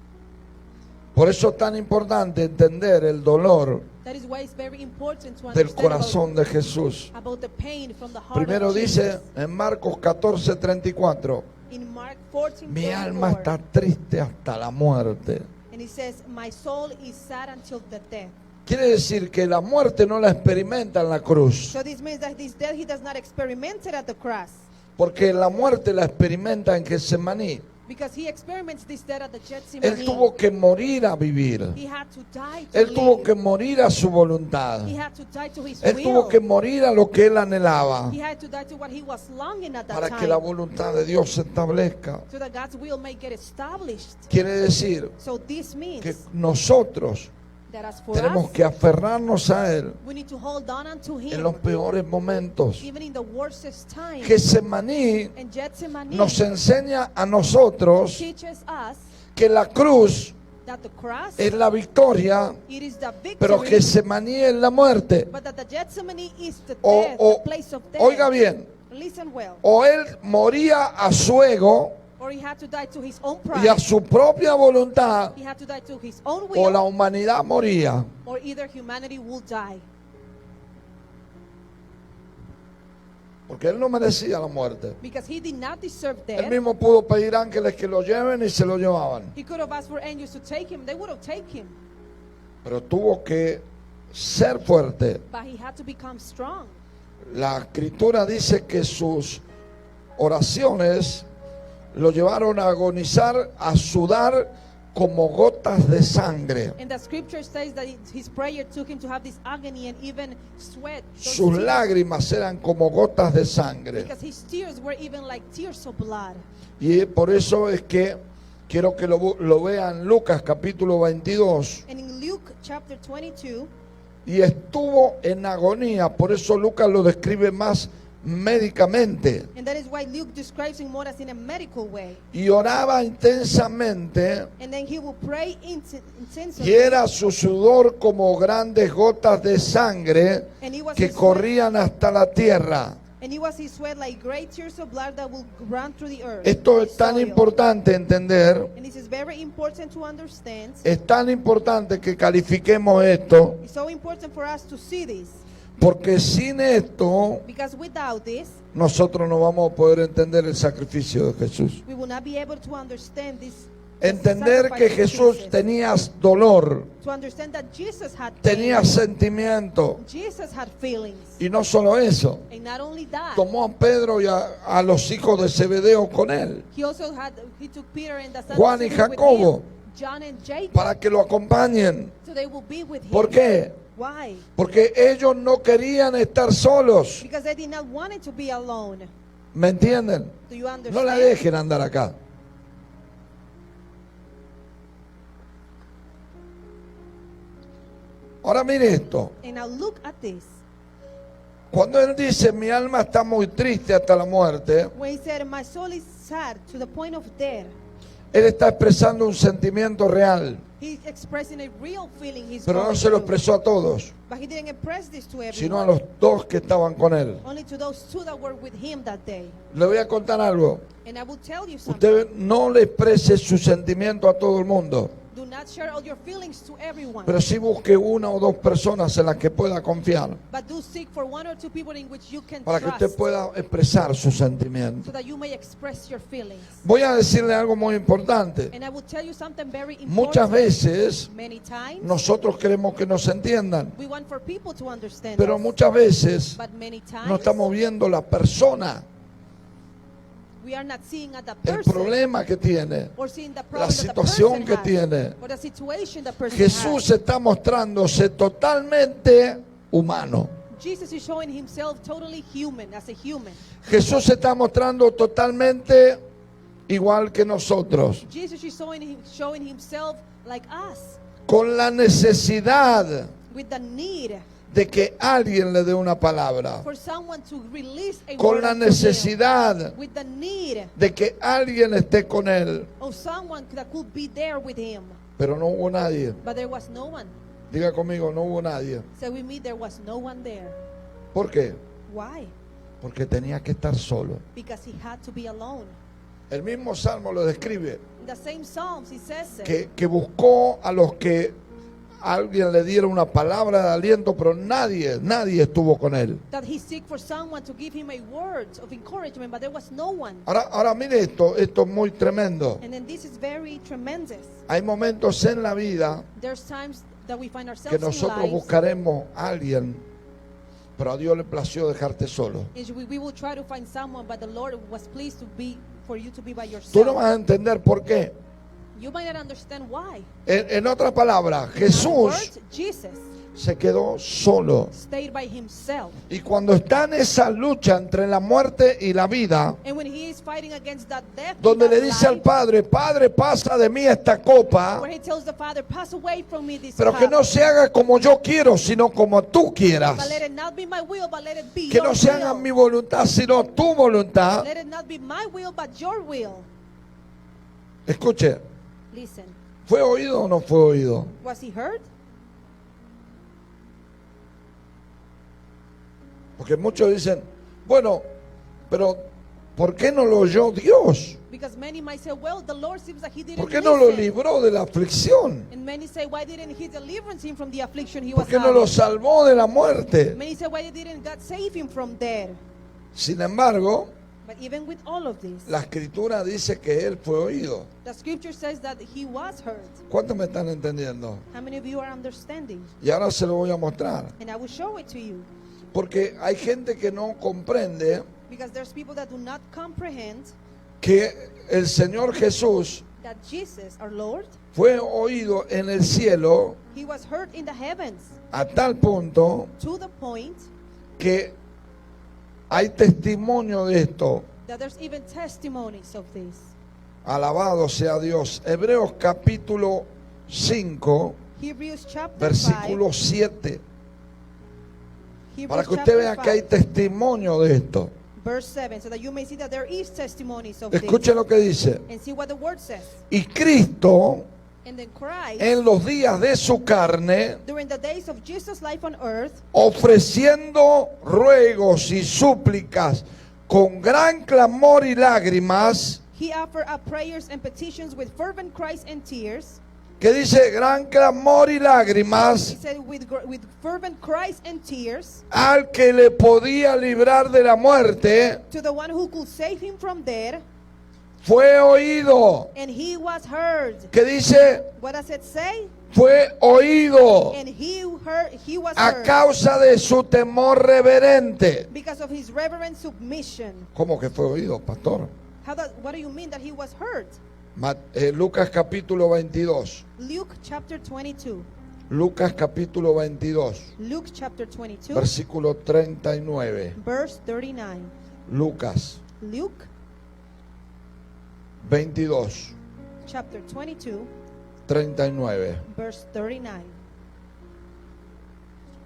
Por eso es tan importante entender el dolor That is why it's very important to del understand corazón de Jesús. about the pain from the heart Primero of dice Jesus. en Marcos 14:34, In Mark 14, mi alma está triste hasta la muerte. and he says, my soul is sad until the death. Quiere decir que la muerte no la experimenta en la cruz, So this means that this death he does not experience it at the cross, porque la muerte la experimenta en Getsemaní. because he experiments this death at the Él Gethsemane. tuvo que morir a vivir. He had to die to Él tuvo live. que morir a su voluntad. He had to die to his Él will. tuvo que morir a lo que él anhelaba He had to die to what he was longing at that para time, que la voluntad de Dios se establezca. so that God's will may get established. Quiere decir So this means que nosotros that as for tenemos us, que aferrarnos a Él we need to hold on unto en him, los peores momentos. even in the worstest time. Getsemaní And Gethsemane nos enseña a nosotros teaches us que la cruz that the cross, es la victoria, it is the pero victory, Getsemaní es la muerte. but that the Gethsemane is the O, death, o- the place of death. oiga bien, Listen well. o él moría a su ego or he had to die to his own y a pride. su propia voluntad, He had to die to his own o la will, humanidad moría. or either humanity will die. Porque él no merecía la muerte. Because he did not deserve Él death. mismo pudo pedir ángeles que lo lleven y se lo llevaban. He could have asked for angels to take him. They would have taken him. Pero tuvo que ser fuerte. But he had to become strong. La escritura dice que sus oraciones lo llevaron a agonizar, a sudar como gotas de sangre. And the scripture says that his prayer took him to have this agony and even sweat. Those Sus tears, lágrimas eran como gotas de sangre. because his tears were even like tears of blood. Y por eso es que quiero que lo vean Lucas capítulo 22. And in Luke chapter 22, Y estuvo en agonía, por eso Lucas lo describe más médicamente. and that is why Luke describes him more as in a medical way. Y oraba intensamente, And then he will pray y intensely. era su sudor como grandes gotas de sangre And it was que his sweat, corrían hasta la tierra. and it was his sweat like great tears of blood that will run through the earth. Esto the es tan soil. importante entender, And this is very important to understand. es tan importante que califiquemos esto, It's so important for us to see this, porque sin esto because without this, nosotros no vamos a poder entender el sacrificio de Jesús. we will not be able to understand this. Entender que sacrifice of Jesús Jesus. tenía dolor, To understand that Jesus had tenía pain, sentimiento. Jesus had feelings, Y no solo eso, and not only that, tomó a Pedro y a los hijos de Zebedeo con él he took Peter and the sons Juan y with Jacobo, him, John and Jacob, para que lo acompañen. so they will be with him. ¿Por qué? Why? Porque ellos no querían estar solos. Because they did not want it to be alone. ¿Me entienden? Do you No understand? la dejen andar acá. Ahora mire esto. And now look at this. Cuando él dice, mi alma está muy triste hasta la muerte, When he said, "My soul is sad to the point of death," él está expresando un sentimiento real, he's expressing a real feeling he's pero no going se lo through. expresó a todos, But he didn't express this to sino a everyone. los dos que estaban con él. Only to those two that were with him that day. Le voy a contar algo. And I will tell you something. Usted no le exprese su sentimiento a todo el mundo, Do not share all your feelings to everyone. pero sí busque una o dos personas en las que pueda confiar, But do seek for one or two people in which you can para que trust, usted pueda expresar su sentimiento. so that you may express your feelings. Voy a decirle algo muy importante. And I will tell you something very important. Muchas veces Many times nosotros queremos que nos entiendan, we want for people to understand pero us, muchas veces but many times no estamos viendo la persona, we are not seeing at the el person problema que tiene. or seeing the la problem that the situación person que has, tiene. or the situation the person Jesús has. está mostrándose totalmente humano. Jesus is showing himself totally human, as a human. Jesús se está mostrando totalmente igual que nosotros, Jesus is showing himself like us, con la necesidad with the need de que alguien le dé una palabra, for someone to release a con word la unto him, necesidad with the need de que alguien esté con él, of someone that could be there with him. pero no hubo nadie. But there was no one. Diga conmigo, no hubo nadie. So with me, there was no one there. ¿Por qué? Why? Porque tenía que estar solo. Because he had to be alone. El mismo Salmo lo describe, In the same Psalms, he says it, que buscó a los que alguien le diera una palabra de aliento, pero nadie estuvo con él. that he seek for someone to give him a word of encouragement, but there was no one. Ahora mire esto es muy tremendo. And then this is very tremendous. Hay momentos en la vida There's times that we find que ourselves in nosotros lives, buscaremos a alguien, pero a Dios le plació dejarte solo. is we will try to find someone, but the Lord was pleased for you to be by Tú no yourself. vas a entender por qué. You might not understand why. En otras palabras, In other Jesús words, Jesus se quedó solo. stayed by himself. Y cuando está en esa lucha entre la muerte y la vida, And when he is fighting against that death, donde and le that dice al life, Padre, Padre, pasa de mí esta copa, where he tells the Father, pass away from me this pero que cup, no se haga como yo quiero, sino como tú quieras. but let it not be my will, but let it be Que your no se haga will. mi voluntad, sino tu voluntad. Let it not be my will, but your will. Escuche, Listen, ¿fue oído o no fue oído? was he hurt? Porque muchos dicen, bueno, pero ¿por qué no lo oyó Dios? Because many might say, well, the Lord seems like he didn't ¿Por qué no lo listen. libró de la aflicción? And many say, why didn't he deliver him from the affliction he ¿Por was qué no lo having? salvó de la muerte? Many say, why didn't God save him from death? Sin embargo, But even with all of this, la escritura dice que él fue oído. the scripture says that he was heard. ¿Cuántos me están entendiendo? How many of you are understanding? Y ahora se lo voy a mostrar. And I will show it to you. Porque hay gente que no comprende Because there's people that do not comprehend que el Señor Jesús that Jesus, our Lord, fue oído en el cielo he was heard in the heavens a tal punto to the point que hay testimonio de esto. that there's even testimonies of this. Alabado sea Dios. Hebreos capítulo 5, Hebrews chapter versículo 7. 5, Para Hebrews que usted chapter vea que hay 5, testimonio de esto. verse 7, so that you may see that there is testimonies of Escuche this. lo que dice. And see what the word says. Y Cristo, And then Christ, en los días de su carne, during the days of Jesus' life on earth, ofreciendo ruegos y súplicas con gran clamor y lágrimas, he offered up prayers and petitions with fervent cries and tears. que dice gran clamor y He lágrimas, said, with fervent cries and tears, al que le podía librar de la muerte, to the one who could save him from death, fue oído. and he was heard. Que dice, What does it say? fue oído And he was a heard causa de su temor reverente. because of his reverent submission. ¿Cómo que fue oído, pastor? What do you mean that he was heard? Lucas capítulo 22. Luke chapter 22. Lucas capítulo 22, Luke chapter 22, versículo 39. verse 39. Lucas Luke 22, chapter 22, 39. verse 39.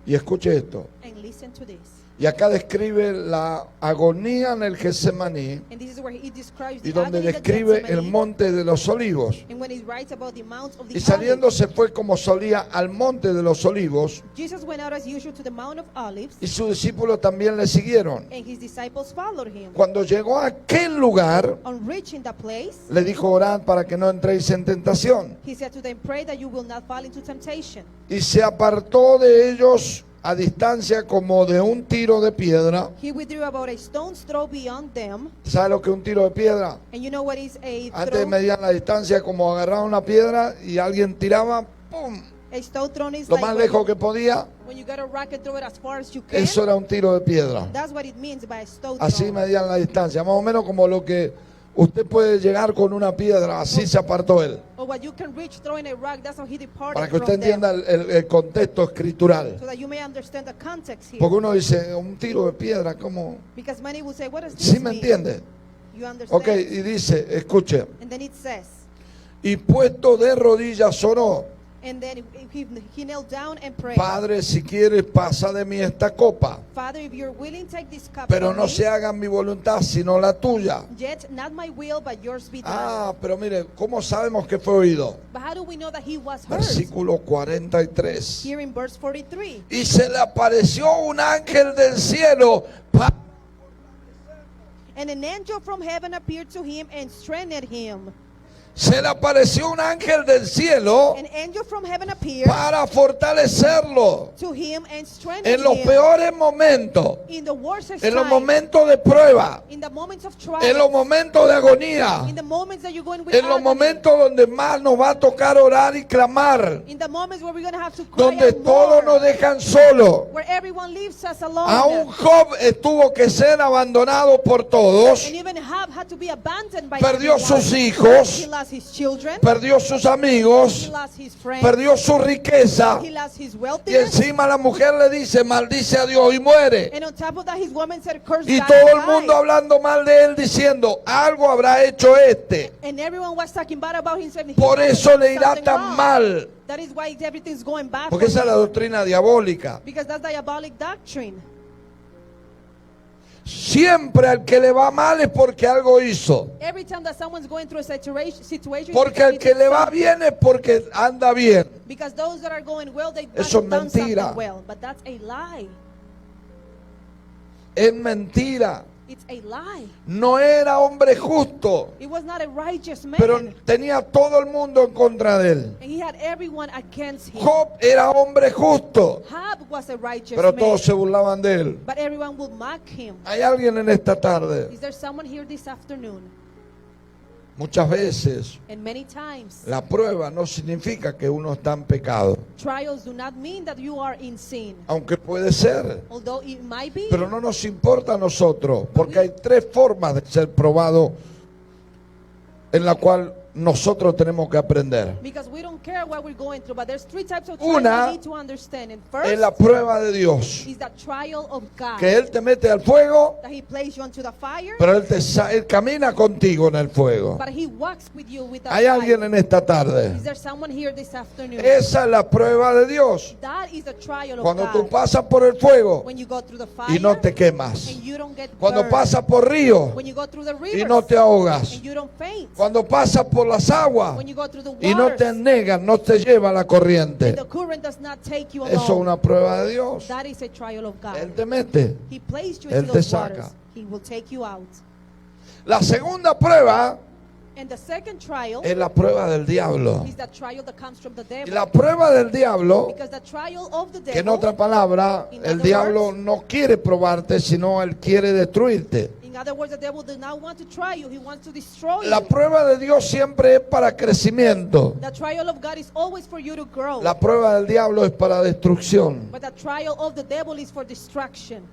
Y escuche esto. And listen to this. Y acá describe la agonía en el Getsemaní And this is where he describes y the donde agony in the describe el Gethsemane, monte de los olivos. and when he writes about the Mount of the Y saliendo Olives. se fue como solía al monte de los olivos Jesus went out as usual to the Mount of Olives, y sus discípulos también le siguieron. and his disciples followed him. Cuando llegó a aquel lugar, On reaching the place, le dijo: orad para que no entréis en tentación. he said to them, pray that you will not fall into temptation. Y se apartó de ellos a distancia como de un tiro de piedra. He withdrew about a stone's throw beyond them. ¿Sabe lo que es un tiro de piedra? And you know what is a Antes throw? medían la distancia como agarraba una piedra y alguien tiraba, ¡pum!, A stone thrown is lo like más lejos que podía. when you got a rocket, throw it as far as you can. Eso era un tiro de piedra. That's what it means by a stone Así throw. medían la distancia, más o menos como lo que usted puede llegar con una piedra. Así se apartó él. Or what you can reach throwing a rock, that's how he departed Para que from usted them. entienda el contexto escritural. So that you may understand the context here. Porque uno dice, un tiro de piedra, ¿cómo? Because many will say, what does this ¿Sí me mean? entiende? You understand? Ok, y dice, escuche, And then it says, y puesto de rodillas oró: and then he knelt down and prayed. Padre, si quieres, pasa de mí esta copa, Father, if you're willing, take this cup pero from no me. se haga mi voluntad, sino la tuya. Yet not my will, but yours be done. Ah, pero mire, ¿cómo sabemos que fue oído? But how do we know that he was heard? Versículo 43. Here in verse 43. Y se le apareció un ángel del cielo And an angel from heaven appeared to him and strengthened him. se le apareció un ángel del cielo An angel from heaven appeared para fortalecerlo to him and strengthened en los him. peores momentos, In the worst en los time, momentos de prueba, in the moments of trial, en los momentos de agonía, in the moments that you're going with en los agony, momentos donde más nos va a tocar orar y clamar, in the moments where we're going to have to cry donde out todos more, nos dejan solos. where everyone leaves us alone. Aún Job tuvo que ser abandonado por todos, And even Job had to be abandoned by perdió everyone. sus hijos, He lost his children. perdió sus He amigos, lost his friends. perdió su riqueza, He lost his y wealthiness. encima la mujer le dice: maldice a Dios y muere. And on top of that, his woman said, curse Y God todo el and mundo die. hablando mal de él, diciendo: algo habrá hecho este, And everyone was talking bad about him. Saying, por "He eso done le irá something tan wrong." mal. That is why everything's going bad Porque for esa es la him. doctrina diabólica. Because that's diabolic doctrine. Siempre al que le va mal es porque algo hizo. Every time that someone's going through a situation, Porque because al he que did le va something. bien es porque anda bien. Because those that are going well, they Eso es must have done mentira. something well. But that's a lie. Es mentira. It's a lie. No era hombre justo, It was not a righteous man. pero tenía todo el mundo en contra de él. And he had everyone against him. Job era hombre justo, Job was a righteous pero man. todos se burlaban de él. But everyone would mock him. Hay alguien en esta tarde, Is there someone here this afternoon? muchas veces And many times, la prueba no significa que uno está en pecado, trials do not mean that you are in sin. aunque puede ser, Although it might be. pero no nos importa a nosotros, porque hay tres formas de ser probado en la cual nosotros tenemos que aprender. Because we don't care what we're going through, but there's three types of trials Una we need to understand. And first Es la prueba de Dios, is the trial of God. que Él te mete al fuego, That He places you onto the fire, pero Él camina contigo en el fuego. but He walks with you with the Hay alguien fire. en esta tarde. Is there someone here this afternoon? Esa es la prueba de Dios. That is the trial of Cuando tú God. pasas por el fuego When you go through the fire y no te quemas. and you don't get Cuando burned. pasas por ríos When you go through the y rivers no te ahogas. and you don't faint. Cuando pasas por las aguas When you go through the y no waters te anegas, no te lleva la and corriente. the current does not take you Eso es along. una prueba de Dios. That is a trial of God. Él te mete. He placed you Él into te those saca. waters. He will take you out. La segunda prueba And the second trial es la prueba del diablo. is the trial that comes from the Y devil. la prueba del diablo, Because the trial of the que en devil, otra palabra, In el other diablo words, no quiere probarte, sino él quiere destruirte. in other words, the devil does not want to try you. He wants to destroy La you. prueba de Dios siempre es para crecimiento. The trial of God is always for you to grow. La prueba del diablo es para destrucción. But the trial of the devil is for destruction.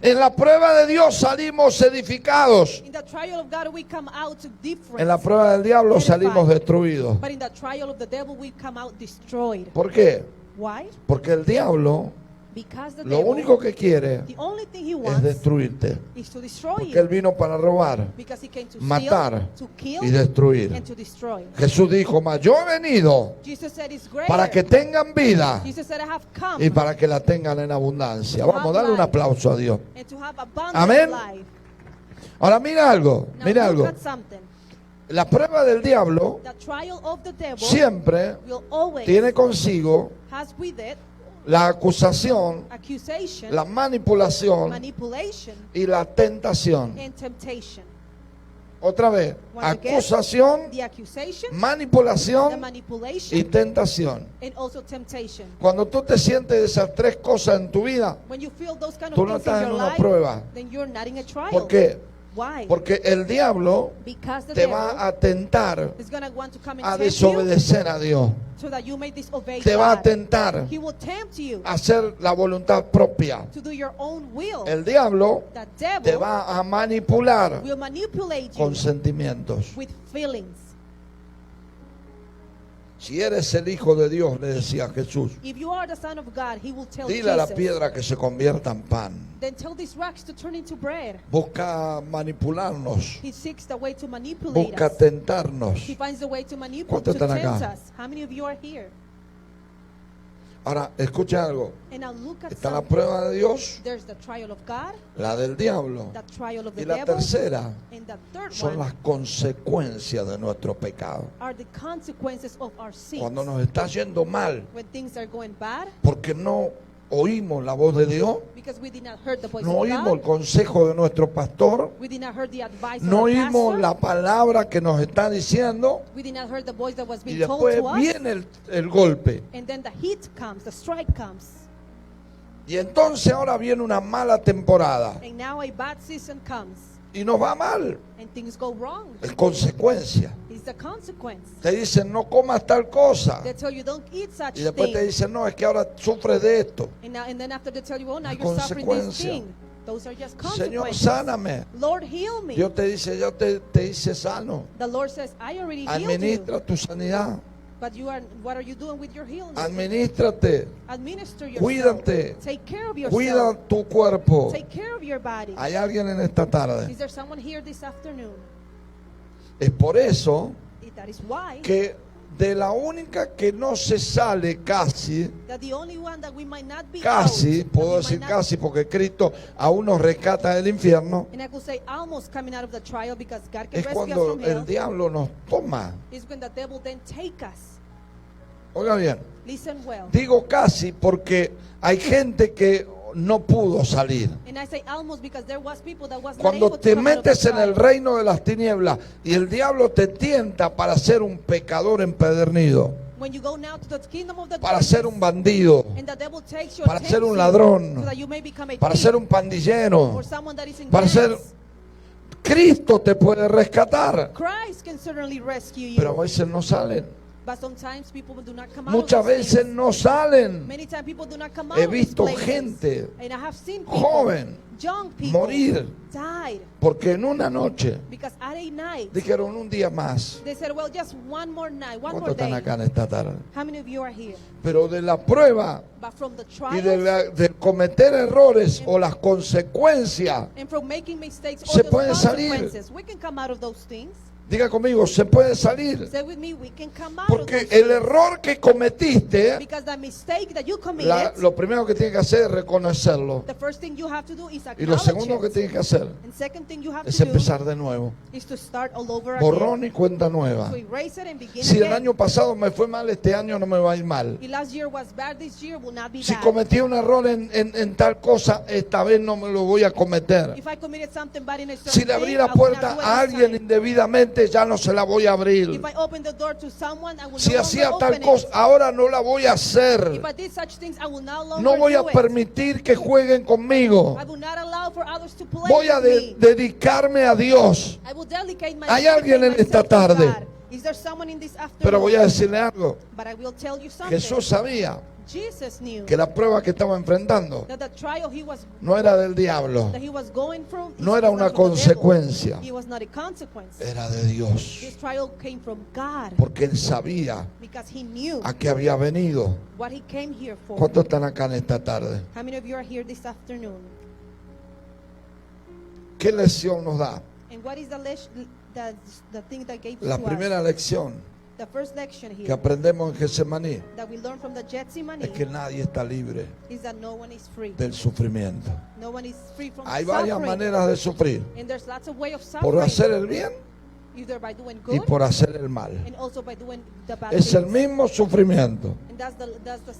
En la prueba de Dios salimos edificados. In the trial of God, we come out different. En la prueba del diablo salimos destruidos. But in the trial of the devil, we come out destroyed. ¿Por qué? Why? Porque el diablo Because the lo devil, único que quiere the only thing he es wants destruirte. is to destroy Porque él you. vino para robar, Because he came to matar steal, to kill, y destruir. and to destroy. Jesús dijo, mas yo he venido Jesus said it's greater. para que tengan vida Jesus said I have come y para que la tengan en abundancia. Vamos a darle un aplauso a Dios. and to have abundant Amén. life. Ahora mira algo, Now mira look algo. at something. La prueba del diablo The trial of the devil siempre will always tiene consigo has with it la acusación, accusation, la manipulación manipulation, y la tentación. and temptation. Otra vez, Once again, acusación, The accusation, the manipulación y manipulation, tentación. and also temptation. Cuando tú te sientes esas tres cosas en tu vida, When you feel those kind of tú no things in estás en your una life, prueba. then you're not in a trial. ¿Por qué? Why? Porque el diablo Because the te devil va a tentar is going to want to come and a tempt you desobedecer a Dios. so that you may disobey Te va a God. tentar He will tempt you a hacer la voluntad propia. to do your own will. El diablo The te devil va a manipular will manipulate you con sentimientos. with feelings. Si eres el Hijo de Dios, le decía Jesús, If you are the son of God, he will tell dile a la Jesus, piedra que se convierta en pan. then tell these rocks to turn into bread. Busca manipularnos, He seeks the way to manipulate busca us. tentarnos. He finds the way to manipulate, ¿Cuántos to están tempt acá? us. How many of you are here? Ahora, escucha algo. And now look at Está la something. prueba de Dios, There's the trial of God, la del diablo. the trial of the Y la devil, tercera and the third son one las consecuencias de nuestro pecado. are the consequences of our sins. Cuando nos está yendo mal, When things are going bad, porque no oímos la voz de Dios, because we did not hear the voice no of oímos el God, consejo de nuestro pastor, we did not hear the advice no of the oímos pastor, la palabra que nos está diciendo, we did not hear the voice that was y being told después to us, viene el golpe. and then the heat comes, the strike comes, Y entonces ahora viene una mala temporada and now a bad season comes, y nos va mal, and things go wrong. es consecuencia. It's the consequence. Te dicen no comas tal cosa They tell you don't eat such y después te thing, dicen no, es que ahora sufres de esto. and then after they tell you, oh, now La you're suffering this consecuencia. thing. Those are just Señor, consequences. sáname. Lord, heal me. Dios te dice, yo te hice sano. The Lord says, I already healed you. Administra tu sanidad. But what are you doing with your healing? Administrate. Administer yourself. Cuídate. Take care of yourself. Cuida tu cuerpo. Take care of your body. Hay alguien en esta tarde. Is there someone here this afternoon? Es por eso That is why que de la única que no se sale casi, that the only one that we might not be casi, out, that puedo we decir might not- casi porque Cristo aún nos rescata del infierno, and I could say almost coming out of the trial because God can es rescue us cuando from hell, el diablo nos toma. is when the devil then take us. Oiga bien, Listen well. digo casi porque hay gente que no pudo salir. And I say almost because there was people that was not Cuando able to te come out of the metes en el trial. reino de las tinieblas y el diablo te tienta para ser un pecador empedernido, When you go now to the kingdom of the para darkness, ser un bandido, and the devil takes you, para tempts ser un you, ladrón, so that you may become a para thief, ser un pandillero, or someone that is in para gangs. ser... Cristo te puede rescatar, Christ can certainly rescue you, pero a veces no salen. but sometimes people do not come out Muchas of those veces things. no salen. Many times people do not come out He of these visto places. gente And I have seen people, joven young people, morir died porque en una noche because at a night dijeron un día más. they said, well, just one more night, one ¿Cuántos more están day. acá en esta tarde? How many of you are here? Pero de la prueba But from the y trials de cometer errores o las consecuencias, and from making mistakes se or those puede salir. consequences, we can come out of those things. diga conmigo, se puede salir. Say with me, we can come out Porque of those el things. error que cometiste, Because the mistake that you committed, lo primero que tienes que hacer es reconocerlo. the first thing you have to do is Y lo acknowledge segundo que it. tienes que hacer And second thing you have es to do empezar de nuevo. is to start all over Borrón again. y cuenta nueva. To erase it and begin Si el again. año pasado me fue mal, este año no me va a ir mal. If last year was bad, this year will not be Si bad. cometí un error en tal cosa, esta vez no me lo voy a cometer. If I committed something bad in a certain Si le abrí thing, la I will puerta not do it a this alguien time. indebidamente, ya no se la voy a abrir. If I open the door to someone, I will Si no hacía longer tal open cosa, it. ahora no la voy a hacer. If I did such things, I will no longer No voy a do it. permitir que jueguen conmigo. I will not allow for others to play Voy a with me. dedicarme a Dios. I will dedicate my Hay alguien en esta tarde. Is there someone in this afternoon? Pero voy a decirle algo. But I will tell you something. Jesús sabía Jesus knew que la prueba que estaba enfrentando that the trial he was no era del diablo, that he was going through no is era not una from the devil. consecuencia, It was not a consequence. era de Dios. This trial came from God Porque él sabía because he knew a qué había venido. what he came here for. ¿Cuántos están acá en esta tarde? How many of you are here this afternoon? ¿Qué lección nos da? And what is the thing that gave La to primera us? lección The first lection que here aprendemos en Getsemaní that we learn from the Gethsemane es que nadie está libre is that no one is free. del sufrimiento. No one is free from Hay varias suffering. maneras de sufrir, And there's lots of ways of por suffering. hacer el bien Either by doing y good por hacer el mal. and also by doing the bad Es el things. mismo sufrimiento, And that's the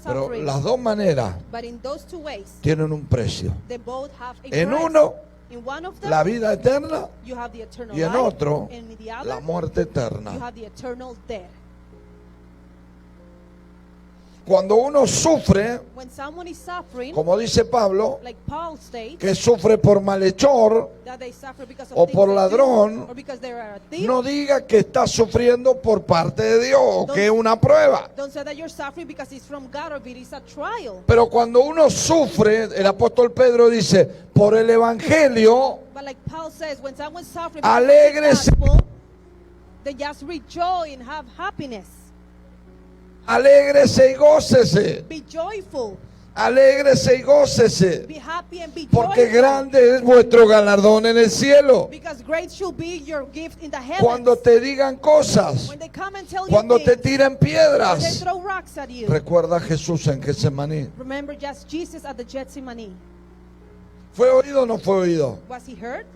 pero suffering. las dos maneras But in those two ways, tienen un precio. they both have a En price. uno, In one of them, la vida eterna, you have the eternal y en life. otro, And in the other, la muerte you eterna. have the eternal death. Cuando uno sufre, When someone is suffering, como dice Pablo, like Paul states, que sufre por malhechor, that they suffer because of o things por they ladrón, do, or because they are a thief. no diga que está sufriendo por parte de Dios o que es una prueba. Don't say that you're suffering because it's from God or it is a trial. Pero cuando uno sufre, el apóstol Pedro dice, por el evangelio, But like Paul says, when someone's suffering Alégrese. because of the gospel, then just rejoice and have happiness. alégrese y gócese, Be joyful. alégrese y gócese, Be happy and be porque joyful. grande es vuestro galardón en el cielo. Because great should be your gift in the heavens. Cuando te digan cosas, When they come and tell cuando you te things, tiren when they piedras, throw rocks at you. recuerda a Jesús en Getsemaní. Remember just Jesus at the Gethsemane. ¿Fue oído o no fue oído? Was he hurt?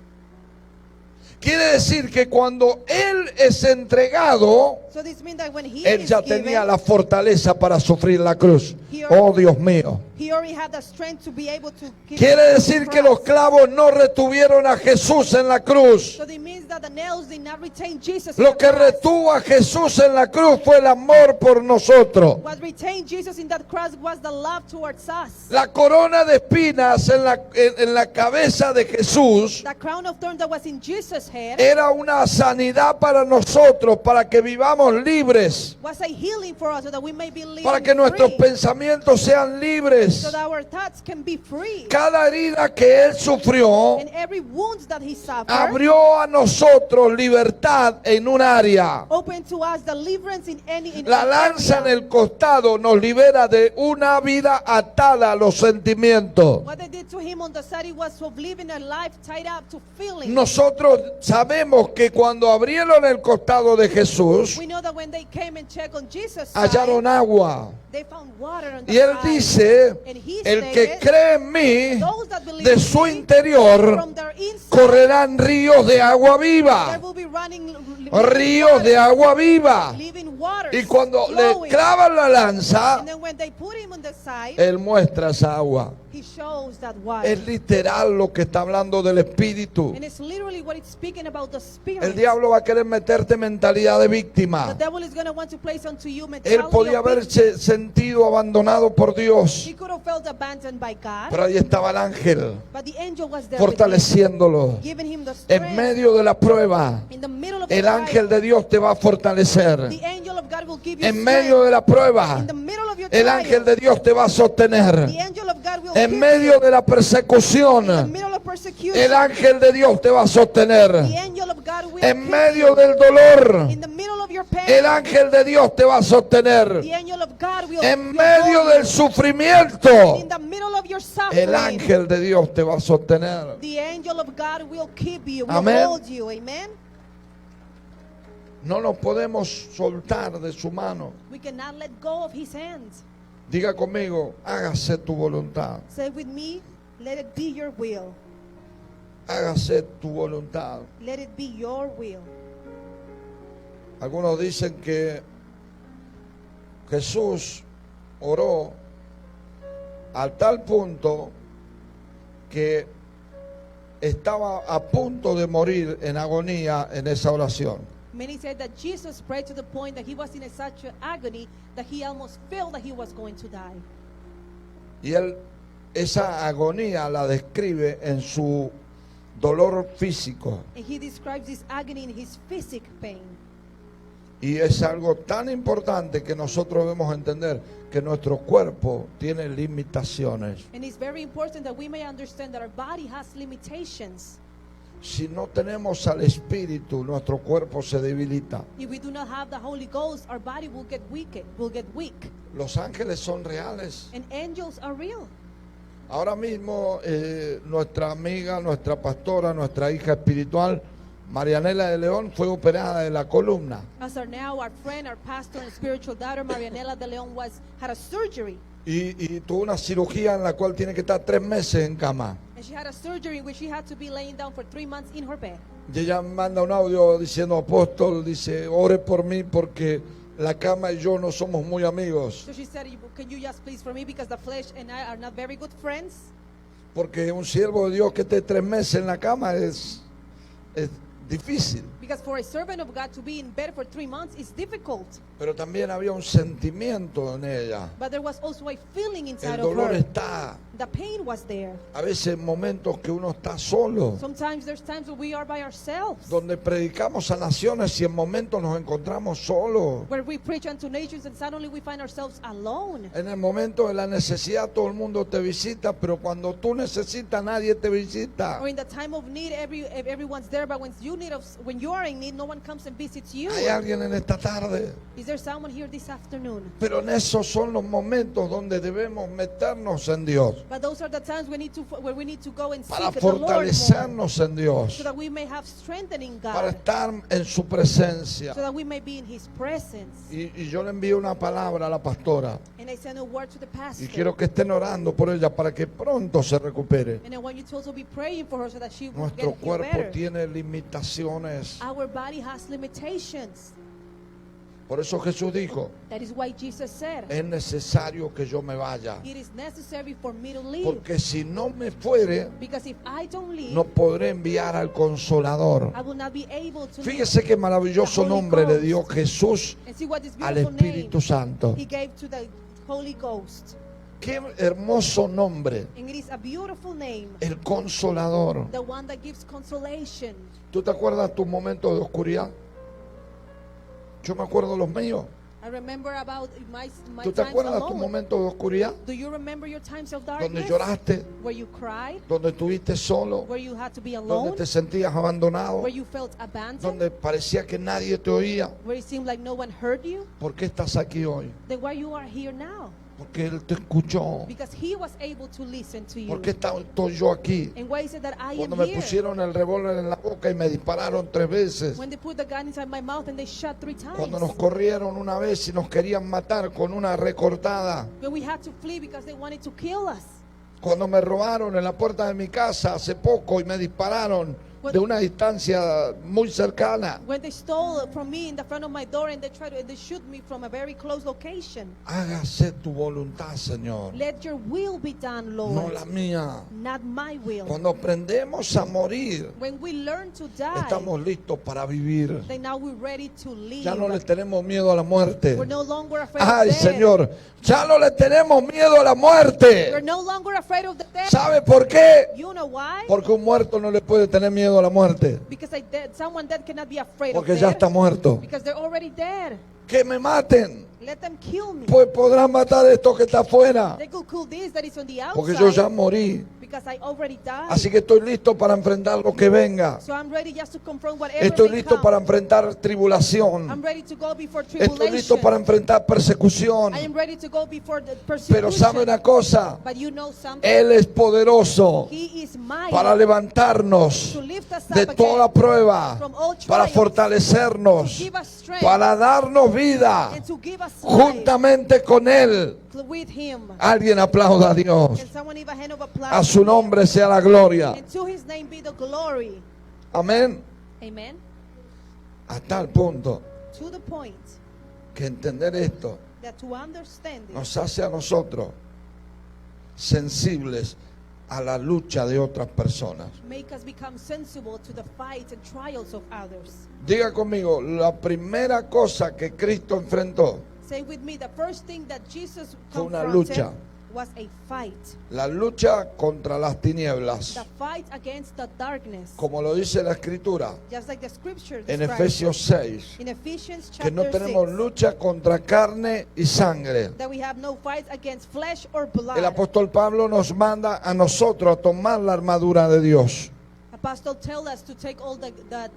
Quiere decir que cuando Él es entregado, So this means that when he Él is ya given, tenía la fortaleza para sufrir la cruz. Oh Dios mío. he already had the strength to be able to give Quiere the decir que los cross. clavos no retuvieron a Jesús en la cruz. So it means that the nails did not retain Jesus. Lo in que the cross. retuvo a Jesús en la cruz fue el amor por nosotros. What retained Jesus in that cross was the love towards us. La corona de espinas en la cabeza de Jesús The crown of thorns that was in Jesus' head era una sanidad para nosotros, para que vivamos libres, was a healing for us so that we may be living para que nuestros free, pensamientos sean libres. so that our thoughts can be free. Cada herida que Él sufrió And every wound that he suffered abrió a nosotros libertad en un área. open to us deliverance in La an lanza en area. el costado nos libera de una vida atada a los sentimientos. What they did to him on the side was of living a life tied up to feelings. Nosotros sabemos que cuando abrieron el costado de Jesús, We know that when they came and checked on Jesus' hallaron side, agua. they found water on the Y Él side. dice, And he el que stated, cree en mí, those that believe de in su me, interior from their inside, correrán ríos de agua there viva. will be running Ríos de agua viva. living waters Y cuando le flowing. clavan la lanza, And then when they put him on the side, Él muestra esa agua. He shows that why. Es literal lo que está hablando del espíritu. And it's literally what it's speaking about the spirit. El diablo va a querer meterte mentalidad de The víctima. devil is going to want to place onto you Él mentality podía of victim. haberse sentido abandonado por Dios, He could have felt abandoned by God, pero ahí estaba el ángel but the angel was there with fortaleciéndolo. him, giving him the strength. En medio de la prueba, In the middle of the el ángel de Dios te va a fortalecer. the angel of God will give you En medio de la prueba, in the middle of your el trial, ángel de Dios te va a sostener. the angel of God will En keep medio you. de la In the persecución, middle of persecution, el ángel de Dios te va a sostener. the angel of God will En keep medio you. del dolor, In the middle of your pain, el ángel de Dios te va a sostener. the angel of God will En will medio hold del you. sufrimiento, In the middle of your suffering, el ángel de Dios te va a sostener. the angel of God will keep you, will Amén. hold you. Amen. No nos podemos soltar de su mano. We cannot let go of his hands. Diga conmigo, hágase tu voluntad. Say with me, let it be your will. Hágase tu voluntad. Let it be your will. Algunos dicen que Jesús oró a tal punto que estaba a punto de morir en agonía en esa oración. Many said that Jesus prayed to the point that he was in such agony that he almost felt that he was going to die. Y él esa agonía la describe en su dolor físico. And he describes this agony in his physical pain. Y es algo tan importante que nosotros debemos entender que nuestro cuerpo tiene limitaciones. And it's very important that we may understand that our body has limitations. Si no tenemos al Espíritu, nuestro cuerpo se debilita. If we do not have the Holy Ghost, our body will get weak. Los ángeles son reales. And angels are real. Ahora mismo nuestra amiga, nuestra pastora, nuestra hija espiritual, Marianela de León, fue operada de la columna. As our friend, our pastor and spiritual daughter, Marianela de Leon, had a surgery. Y tuvo una cirugía en la cual tiene que estar 3 meses en cama. And she had a surgery in which she had to be laying down for 3 months in her bed. Y ella manda un audio diciendo, apóstol, dice, ore por mí porque la cama y yo no somos muy amigos. So she said, can you just please for me because the flesh and I are not very good friends? Porque un siervo de Dios que esté 3 meses en la cama es difícil. Because for a servant of God to be in bed for 3 months is difficult. Pero también había un sentimiento en ella. But there was also a feeling inside El of dolor her. está. The pain was there. A veces momentos que uno está solo, Sometimes there's times where we are by ourselves. donde predicamos a naciones y en momentos nos encontramos solos. Where we preach unto nations and suddenly we find ourselves alone. En el momento de la necesidad todo el mundo te visita, pero cuando tú necesitas nadie te visita. Or in the time of need, everyone's there, but when you are in need, no one comes and visits you. Hay alguien en esta tarde. Is there someone here this afternoon? Pero en esos son los momentos donde debemos meternos en Dios, But those are the times where we need to go and para seek the Lord more, fortalecernos en Dios, so that we may have strengthening para God, estar en su presencia. so that we may be in His presence. Y yo le envío una palabra a la pastora And I send a word to the pastor. y quiero que estén orando por ella para que pronto se recupere. And I want you to also be praying for her so that she will Nuestro get cuerpo better. tiene limitaciones. Our body has limitations. Por eso Jesús dijo, That is why Jesus said, es necesario que yo me vaya. it is necessary for me to leave. Porque si no me fuere, Because if I don't leave, no podré enviar al Consolador. I will not be able to Fíjese qué maravilloso The Holy nombre le Ghost. dio Jesús and see what this al beautiful Espíritu name Santo. He gave to the Holy Ghost. Qué hermoso nombre, And it is a beautiful name, el Consolador. the one that gives consolation. ¿Tú te acuerdas tus momentos de oscuridad? Yo me acuerdo los míos. I remember about my ¿Tú te times acuerdas tus alone. momentos de oscuridad? Do you remember your times of Donde darkness? lloraste, Where you cried, donde estuviste solo, where you had to be donde alone, te sentías abandonado, where you felt abandoned, donde parecía que nadie te oía. where it seemed like no one heard you. ¿Por qué estás aquí hoy? Then why you are here now? Porque Él te escuchó. Because He was able to listen to you. ¿Por qué estoy yo aquí? And why is it that I am Cuando me here? pusieron el revólver en la boca y me dispararon 3 veces. When they put the gun inside my mouth and they shot 3 times. Cuando nos corrieron una vez y nos querían matar con una recortada. When we had to flee because they wanted to kill us. Cuando me robaron en la puerta de mi casa hace poco y me dispararon de una distancia muy cercana. When they stole from me in the front of my door and they shoot me from a very close location. Hágase tu voluntad, Señor, Let your will be done, Lord. no la mía. Not my will. Cuando aprendemos a morir, When we learn to die, estamos listos para vivir. then now we're ready to live. Ya no le tenemos miedo a la muerte. We're no longer afraid Ay, of death. Señor, ya no le tenemos miedo a la We're muerte. no longer afraid of the death. ¿Sabe por qué? You know why? Porque un muerto no le puede tener miedo a la muerte. Because someone dead cannot be afraid Porque of ya death. está muerto. Because they're already dead. Que me maten. Let them kill me. Pues podrán matar esto que está afuera. They could kill this that is on the Porque outside. yo ya morí. Because I already died. Así que estoy listo para enfrentar lo que venga. So I'm ready just to confront whatever Estoy may listo come. para enfrentar tribulación. I'm ready to go before Estoy tribulation. listo para enfrentar persecución. I am ready to go before the Pero sabe persecution. una cosa, But you know something? Él es poderoso He is mighty para levantarnos to lift us up de again toda prueba, from all para trials, fortalecernos, to give us strength, para darnos vida and to give us life juntamente con Él. with Him. Alguien aplauda a Dios. Can someone give a hand of A applause? su nombre sea la gloria. And to His name be the glory. Amén. Amen. A tal punto To the point que entender esto that to understand it nos hace a nosotros sensibles a la lucha de otras personas. make us become sensible to the fights and trials of others. Diga conmigo, la primera cosa que Cristo enfrentó, Say with me, the first thing that Jesus Fue una confronted lucha. was a fight. la lucha contra las tinieblas, The fight against the darkness. como lo dice la Escritura Just like the scripture en describes Efesios 6, in Ephesians que no chapter tenemos 6, lucha contra carne y sangre. that we have no fight against flesh or blood. El apóstol Pablo nos manda a nosotros a tomar la armadura de Dios. Apostle tell us to take all the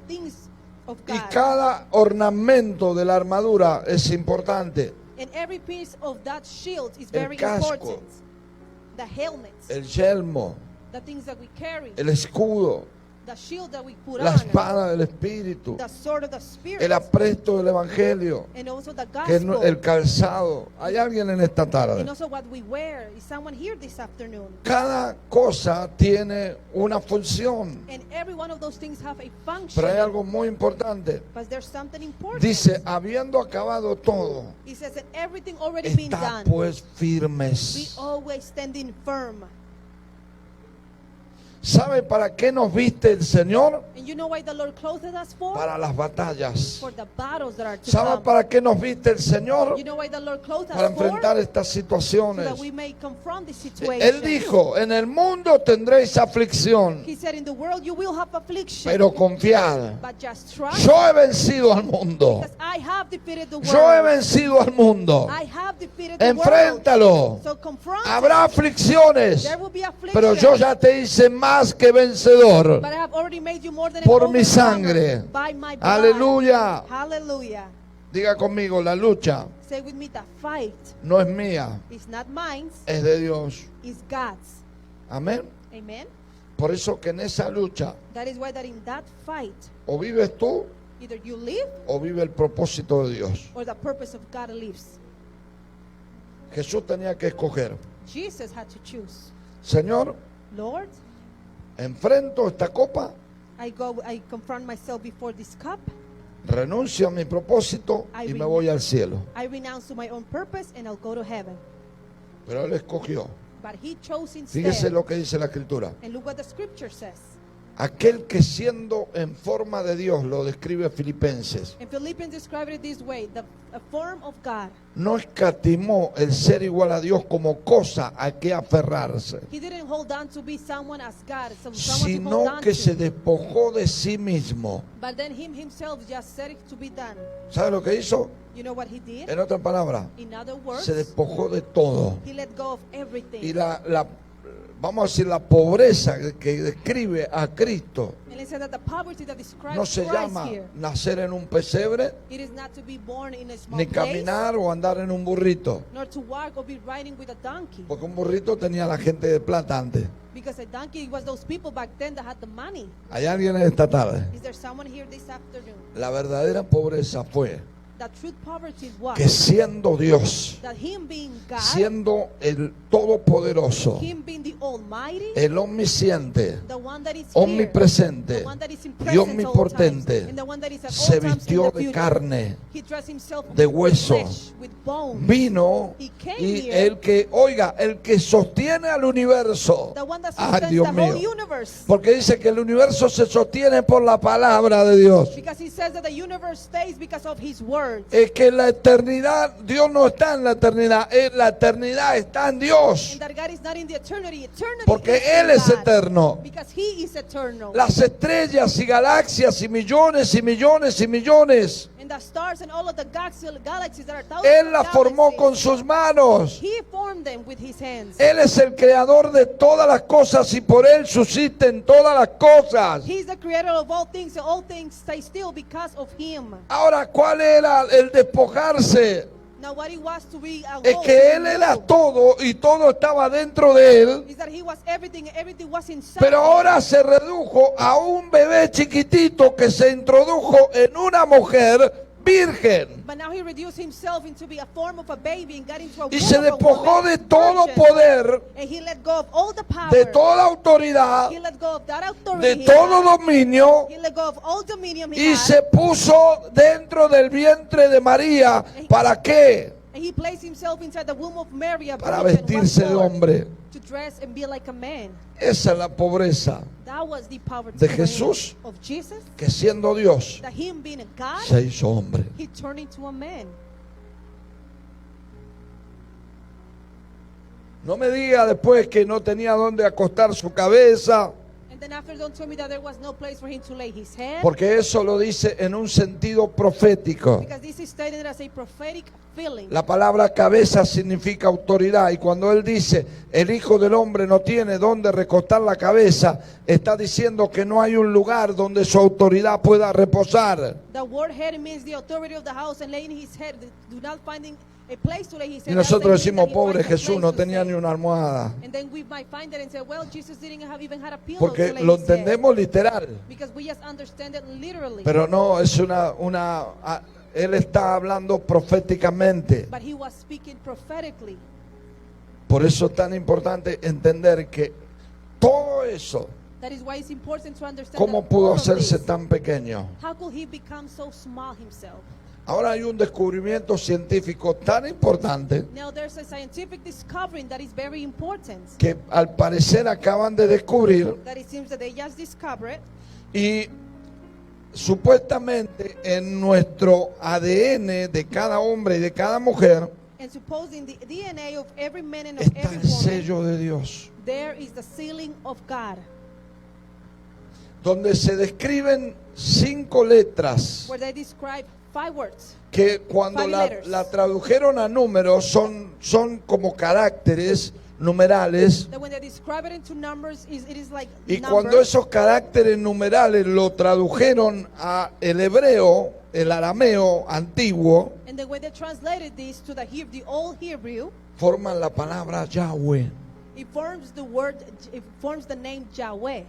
things of Y God. cada ornamento de la armadura es importante. And every piece of that shield is El very casco. important. The helmets, El yelmo, the things that we carry, el escudo, the shield that we put la on, espada del Espíritu, the sword of the Spirit, el apresto del Evangelio, and also the que es gospel, el calzado. ¿Hay alguien en esta and tarde? also what we wear. Is someone here this afternoon? Cada cosa tiene una función, And every one of those things have a function. pero hay algo muy importante. But there's something important. Dice, habiendo acabado todo, He says that everything already been está done. pues We firmes. always standing firm. ¿Sabe para qué nos viste el Señor? And you know why the Lord clothed us for? Para las batallas. For the battles that are to ¿Sabe come. para qué nos viste el Señor? You know why the Lord clothed Para us for? enfrentar estas So situaciones. that we may confront the situation. Él dijo, en el mundo tendréis aflicción, He said, in the world you will have affliction. pero confiad. But just trust. Yo he vencido al mundo. Because I have defeated the world. Yo he vencido al mundo. I have defeated the world. Enfréntalo. So confront Habrá it. aflicciones, There will be affliction. pero yo ya te hice más que vencedor But I have already made you more than por an mi sangre. overcomer by my blood. Aleluya. Hallelujah. Diga conmigo, la lucha Say with me, the fight no es mía, is not mine, es de Dios. it's God's. Amén. Amen. Por eso que en esa lucha That is why that in that fight, o vives tú either you live o vive el propósito de Dios. or the purpose of God lives. Jesús tenía que escoger. Jesus had to choose. Señor, Lord, enfrento esta copa, I confront myself before this cup. renuncio a mi propósito y me voy al cielo. I renounce to my own purpose and I'll go to heaven. Pero él escogió. But he chose instead. Fíjese lo que dice la Escritura. And look what the scripture says. Aquel que siendo en forma de Dios, lo describe Filipenses, And Philippians described it this way, a form of God. no escatimó el ser igual a Dios como cosa a que aferrarse, He didn't hold on to be someone as God, someone to hold sino on que to. se despojó de sí mismo. But then him himself just said it to be done. ¿Sabe lo que hizo? You know what he did? En otras palabras, In other words, se despojó de todo. he let go of everything. Y vamos a decir, la pobreza que describe a Cristo And he said that the poverty that describes no se Christ llama here, nacer en un pesebre, it is not to be born in a small ni place, caminar o andar en un burrito. nor to walk or be riding with a donkey. Porque un burrito tenía la gente de plata antes. Because a donkey was those people back then that had the money. ¿Hay alguien en esta tarde? Is there someone here this afternoon? La verdadera pobreza fue That true poverty was que siendo Dios, that him being God, siendo el Todopoderoso, him being the Almighty, el Omnisciente, the one that is omnipresente here, the one that is in y presence all omnipotente, times, and the one that is at se all times in vistió the de future. carne, He dressed himself de with hueso, flesh, with bones. vino He came y here, el que, oiga, el que sostiene al universo. the one that Ay, sustains Dios the whole mío. universe. Porque dice que el universo se sostiene por la palabra de Dios. Because he says that the universe stays because of his words. Es que la eternidad, Dios no está en la eternidad está en Dios. And that God is not in the eternity. Eternity Porque is in Él es God. eterno. Because he is eternal. Las estrellas y galaxias y millones y millones y millones, And the stars and all of the galaxies that are thousands Él of las formó con galaxies, sus manos. he formed them with his hands. Él es el creador de todas las cosas y por Él subsisten todas las cosas. He's the creator of all things, and all things stay still because of him. Ahora, ¿cuál era el despojarse? Now what he was to be Es que Él era todo y todo estaba dentro de Él. is that he was everything, and everything was inside. Pero him. ahora se redujo a un bebé chiquitito que se introdujo en una mujer virgen. But now he reduced himself into be a form of a baby and got into a Y womb se of a despojó woman, de todo virgin. poder, And he let go of all the power. de toda autoridad, He let go of that de authority. he todo had. dominio He let go of all dominion he y had. se puso dentro del vientre de María. ¿Para qué? And he placed himself inside the womb of Mary, a Para virgin, vestirse de what for? hombre. To dress and be like a man. Esa es la pobreza That was the poverty de for him. Jesús, Of Jesus. que siendo Dios That him being a God, se hizo hombre. he turned into a man. No me diga después que no tenía dónde acostar su cabeza, And then after, don't tell me that there was no place for him to lay his head. porque eso lo dice en un sentido profético. Because this is stated as a prophetic feeling. La palabra cabeza significa autoridad y cuando él dice el Hijo del Hombre no tiene dónde recostar la cabeza, está diciendo que no hay un lugar donde su autoridad pueda reposar. The word head means the authority of the house, and laying his head, do not finding a place to lay his head. Y nosotros That's the meaning decimos, that he pobre finds a Jesús, place no to tenía stay. ni una almohada. And then we might find that and say, well, Jesus didn't have even had a pillow Porque to lay lo his head. entendemos literal. Because we just understand it literally. Pero no, es él está hablando proféticamente. But he was speaking prophetically. Por eso es tan importante entender que todo eso, That is why it's important to understand ¿cómo that pudo all of hacerse this, tan pequeño? how could he become so small himself? Ahora hay un descubrimiento científico tan importante Now there's a scientific discovery that is very important. que al parecer acaban de descubrir That it seems that they just discovered. y supuestamente en nuestro ADN de cada hombre y de cada mujer And supposing the DNA of every man and of está every el woman, sello de Dios, there is the sealing of God, donde se describen 5 letras where they describe 5 words. que cuando Five letters. la tradujeron a números son como caracteres numerales. That when they describe it into numbers, it is like Y numbers. cuando esos caracteres numerales lo tradujeron a el hebreo, el arameo antiguo, And then when they translated this to the old Hebrew, forman la palabra Yahweh. it forms the name Yahweh.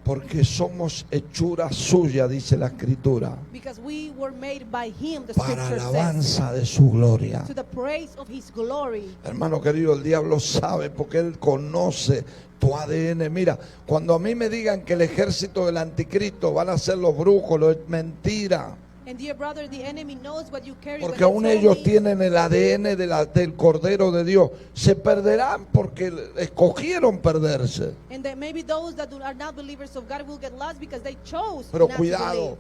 Porque somos hechura suya, dice la escritura, Because we were made by him, the para scripture says, alabanza de su gloria. to the praise of his glory. Hermano querido, el diablo sabe porque él conoce tu ADN. Mira, cuando a mí me digan que el ejército del anticristo van a ser los brujos, es mentira. And dear brother, the enemy knows what you carry. Porque when aún they ellos told me- tienen el ADN del Cordero de Dios. Se perderán porque escogieron perderse. And that maybe those that are not believers of God will get lost because they chose Pero not to cuidado, believe.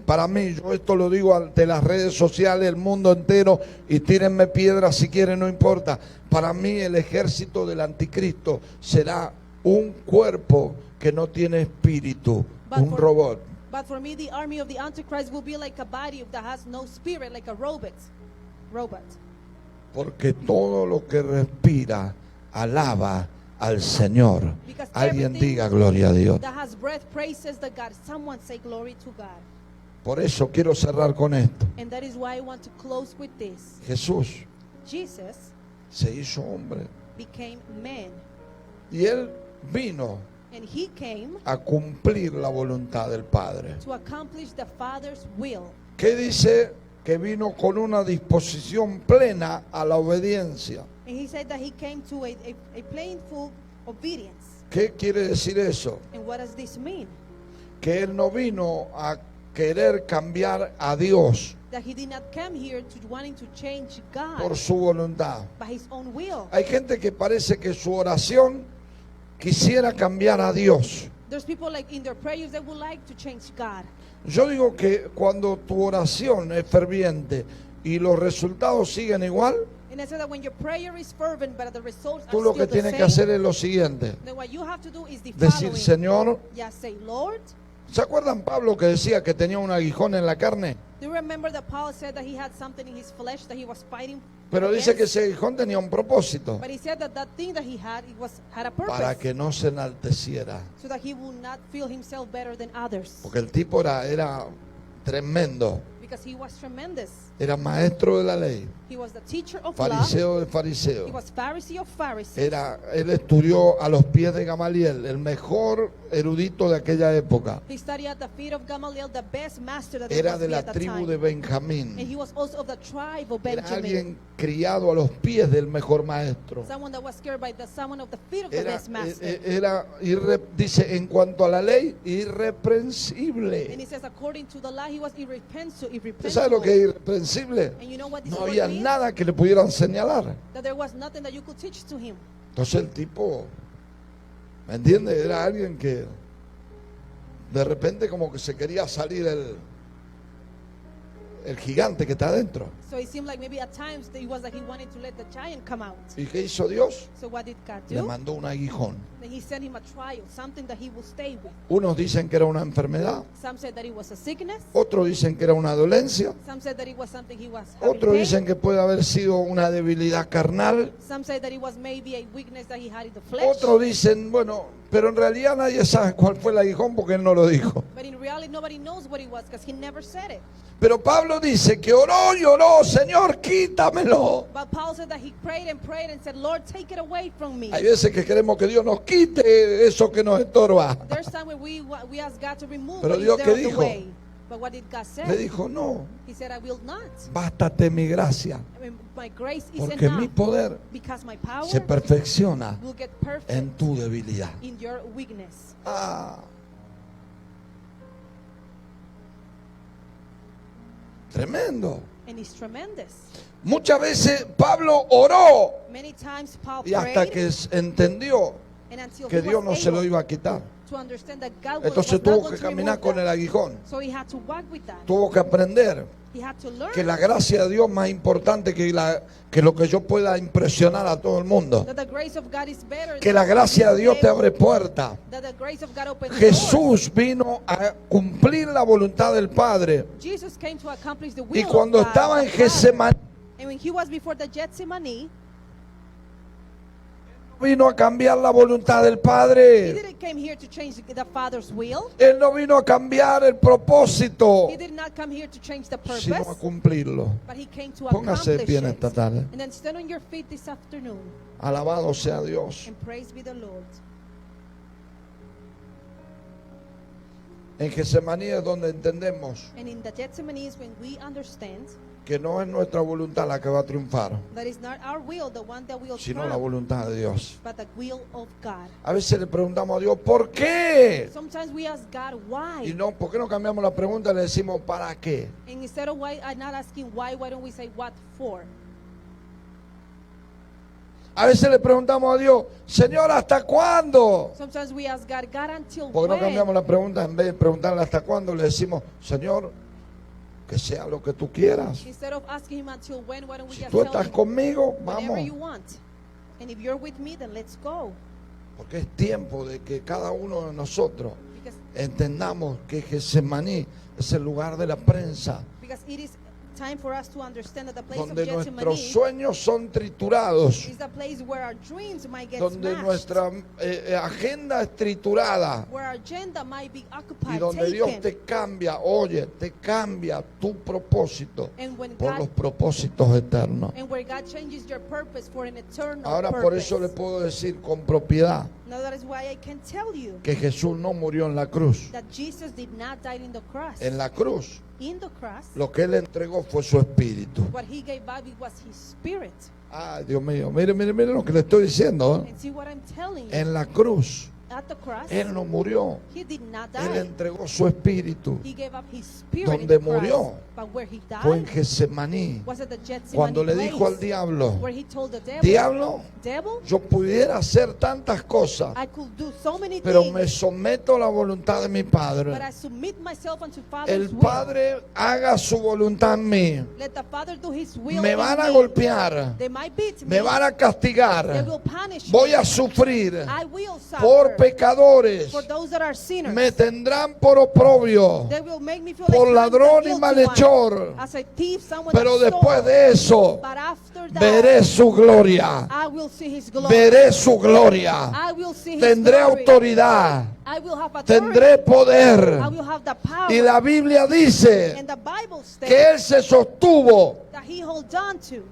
para mí, yo esto lo digo ante las redes sociales, el mundo entero, y tírenme piedras si quieren, no importa. Para mí el ejército del anticristo será un cuerpo que no tiene espíritu, But un for- robot. But for me, the army of the Antichrist will be like a body that has no spirit, like a robot. Porque todo lo que respira alaba al Señor. Because Alguien everything diga gloria a Dios. that has breath praises the God. Someone say glory to God. Por eso quiero cerrar con esto. And that is why I want to close with this. Jesús Jesus se hizo hombre became man. y él vino And he came a cumplir la voluntad del Padre. to accomplish the Father's will. ¿Qué dice? Que vino con una disposición plena a la obediencia. And he said that he came to a plainful obedience. ¿Qué quiere decir eso? And what does this mean? Que Él no vino a querer cambiar a Dios That he did not come here to wanting to change God por su voluntad. by his own will. Hay gente que parece que su oración quisiera cambiar a Dios. There's people like in their prayers that would like to change God. Yo digo que cuando tu oración es ferviente y los resultados siguen igual, And I said that when your prayer is fervent but the results tú are lo still que the tienes que same, hacer es lo siguiente: then what you have to do is the decir, following. Señor, Just say, Lord, ¿se acuerdan Pablo que decía que tenía un aguijón en la carne? do you remember that Paul said that he had something in his flesh that he was fighting Pero dice que against? ese aguijón tenía un propósito, But he said that that thing that he had, had a purpose. para que no se enalteciera. So that he would not feel himself better than others. Porque el tipo era tremendo, Because he was tremendous. era maestro de la ley, He was the teacher of law. fariseo de He fariseos. was Pharisee of Pharisees. Él estudió a los pies de Gamaliel, el mejor erudito de aquella época. He studied at the feet of Gamaliel, the best master that there Era was de la at that tribu time. de And Benjamín. he was also of the tribe of Era Benjamin. alguien criado a los pies del mejor maestro. Someone that was scared by someone of the feet of the Era, best master. dice, en cuanto a la ley, And irreprensible. he says, according to the law, he was ¿Usted sabe lo que es irreprensible? And you know what this No word había means? nada que le pudieran señalar. That there was nothing that you could teach to him. Entonces el tipo, ¿me entiende? Era alguien que de repente como que se quería salir el gigante que está adentro. So it seemed like maybe at times that it was like he wanted to let the giant come out. ¿Y qué hizo Dios? So what did God Le do? mandó un aguijón. Then he sent him a trial, something that he will stay with. Unos dicen que era una enfermedad, Some said that it was a sickness. otros dicen que era una dolencia, Some said that it was something he was having otros pain. dicen que puede haber sido una debilidad carnal, Some said that it was maybe a weakness that he had in the flesh. otros dicen, bueno, pero en realidad nadie sabe cuál fue el aguijón porque él no lo dijo. But in reality, nobody knows what it was because he never said it. Pero Pablo dice que oró y oró, Señor, quítamelo. But Paul said that he prayed and said, Lord, take it away from me. Hay veces que queremos que Dios nos quite eso que nos estorba. There's time when we ask God to remove Pero what is Dios, there ¿qué of the dijo? way. But what did God say? Le dijo, no, He said, I will not. bástate mi gracia, I mean, my grace is porque mi enough poder because my power se perfecciona will get perfect en tu debilidad. in your weakness. Ah. Tremendo. And it's tremendous. Muchas veces Pablo oró Many times Paul y hasta prayed, que entendió and until que he Dios no was se lo able iba a quitar, to understand that God was entonces not tuvo going que to caminar remove con el that. aguijón. So he had to walk with that. Tuvo que aprender He had to learn que la gracia de Dios es más importante que lo que yo pueda impresionar a todo el mundo. that the grace of God is better Que than la gracia de Dios te able- abre puertas. that the grace of God opens doors. Jesús vino a cumplir la voluntad del Padre. Jesus came to accomplish the Y will cuando of God, estaba en the Father. Getsemaní, And when he was before the Gethsemane, vino a cambiar la voluntad del he Padre. didn't come here to change the Father's will. Él no vino a cambiar el propósito, He did not come here to change the sino a purpose, cumplirlo. but he came to Póngase accomplish bien it. esta tarde. And then stand on your feet this afternoon Alabado sea Dios. and praise be the Lord. En Getsemaní es donde entendemos And in the Gethsemane is when we understand que no es nuestra voluntad la que va a triunfar, that it's not our will, the one that will sino la triumph, voluntad de Dios. but the will of God. A veces le preguntamos a Dios, ¿por qué? Sometimes we ask God Y why. no, ¿por qué no cambiamos la pregunta y le decimos ¿para qué? And instead of why, I'm not asking why don't we say what for? A veces le preguntamos a Dios, Señor, ¿hasta cuándo? Sometimes we ask God, God, until ¿Por qué no cambiamos when? la pregunta? En vez de preguntarle hasta cuándo, le decimos, Señor, que sea lo que tú quieras. Instead of asking him until when, why don't we Si just tú tell estás him conmigo, whenever vamos. you want? And if you're with me, then let's go. Porque es tiempo de que cada uno de nosotros Because entendamos que Getsemaní es el lugar de la prensa. it is time for us to understand that the place of donde nuestros Gethsemane sueños son triturados, is the place where our dreams might get donde smashed, nuestra agenda es triturada where our agenda might be y occupied, donde Dios taken. te cambia, oye, te cambia tu propósito And when por God- los propósitos eternos. And where God changes your purpose for an eternal Ahora por purpose. eso le puedo decir con propiedad Now that is why I can tell you que Jesús no murió en la cruz. that Jesus did not die in the cross. En la cruz In the cross, lo que Él entregó fue su espíritu. what he gave back was his spirit. Ay, Dios mío, mire, mire, mire lo que le estoy diciendo. And see what I'm telling you. En la cruz At the cross, Él no murió, he did not Él die. entregó su espíritu. He gave up his spirit Donde in the cross. murió But where he Fue en died Getsemaní, was at the Gethsemane cuando le place, dijo al diablo, where he told the devil, diablo, devil, yo pudiera hacer tantas cosas, I could do so many pero things, me someto a la voluntad de mi but Padre. I submit myself unto Father's El will. Padre haga su voluntad en mí. Let the Father do his will Me in van a me. golpear, They might beat me me. van a They castigar, will punish voy me. a sufrir I will suffer. por pecadores, For those that are sinners. me tendrán por oprobio, They will make me feel por like I'm the ladrón y guilty malhechor. one. As a thief, someone pero that después stole. de eso But after that, veré su gloria, I will see his glory. veré su gloria, I will see his tendré glory. autoridad, I will have authority. tendré poder. I will have the power. Y la Biblia dice And the Bible states que Él se sostuvo that he hold on to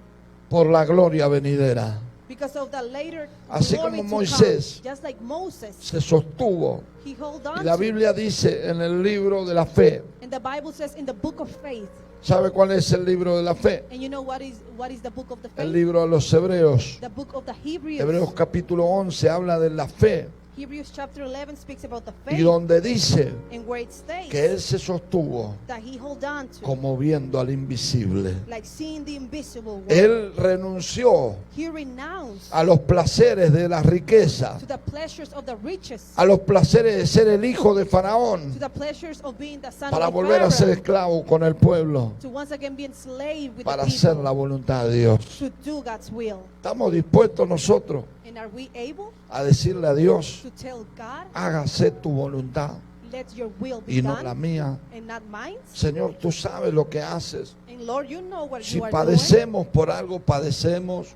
por la gloria venidera. because of the later Así glory como to Moisés come. Just like Moses, Se sostuvo. he hold Y on la to. Biblia dice en el libro de la fe, And the Bible says in the book of faith. ¿sabe cuál es el libro de la fe? And you know what is the book of the El faith? libro de los Hebreos. The book of the Hebrews. Hebreos capítulo 11 habla de la fe Hebrews chapter 11 speaks about the y faith. donde dice And where it states que Él se sostuvo that he hold on to, como viendo al invisible. like seeing the invisible one. Él renunció He renounced a los placeres de la riqueza, to the pleasures of the riches, a los placeres de ser el hijo de to Faraón, the pleasures of being the son para of volver a ser Pharaoh, esclavo con el pueblo, to once again be enslaved with para the hacer people, la voluntad de Dios. to do God's will. ¿Estamos dispuestos nosotros And are we able a decirle a Dios, to tell God, hágase tu voluntad let your will be y no la done mía? and not mine? Señor, tú sabes lo que haces. And Lord, you know what Si you are doing. padecemos por algo, padecemos.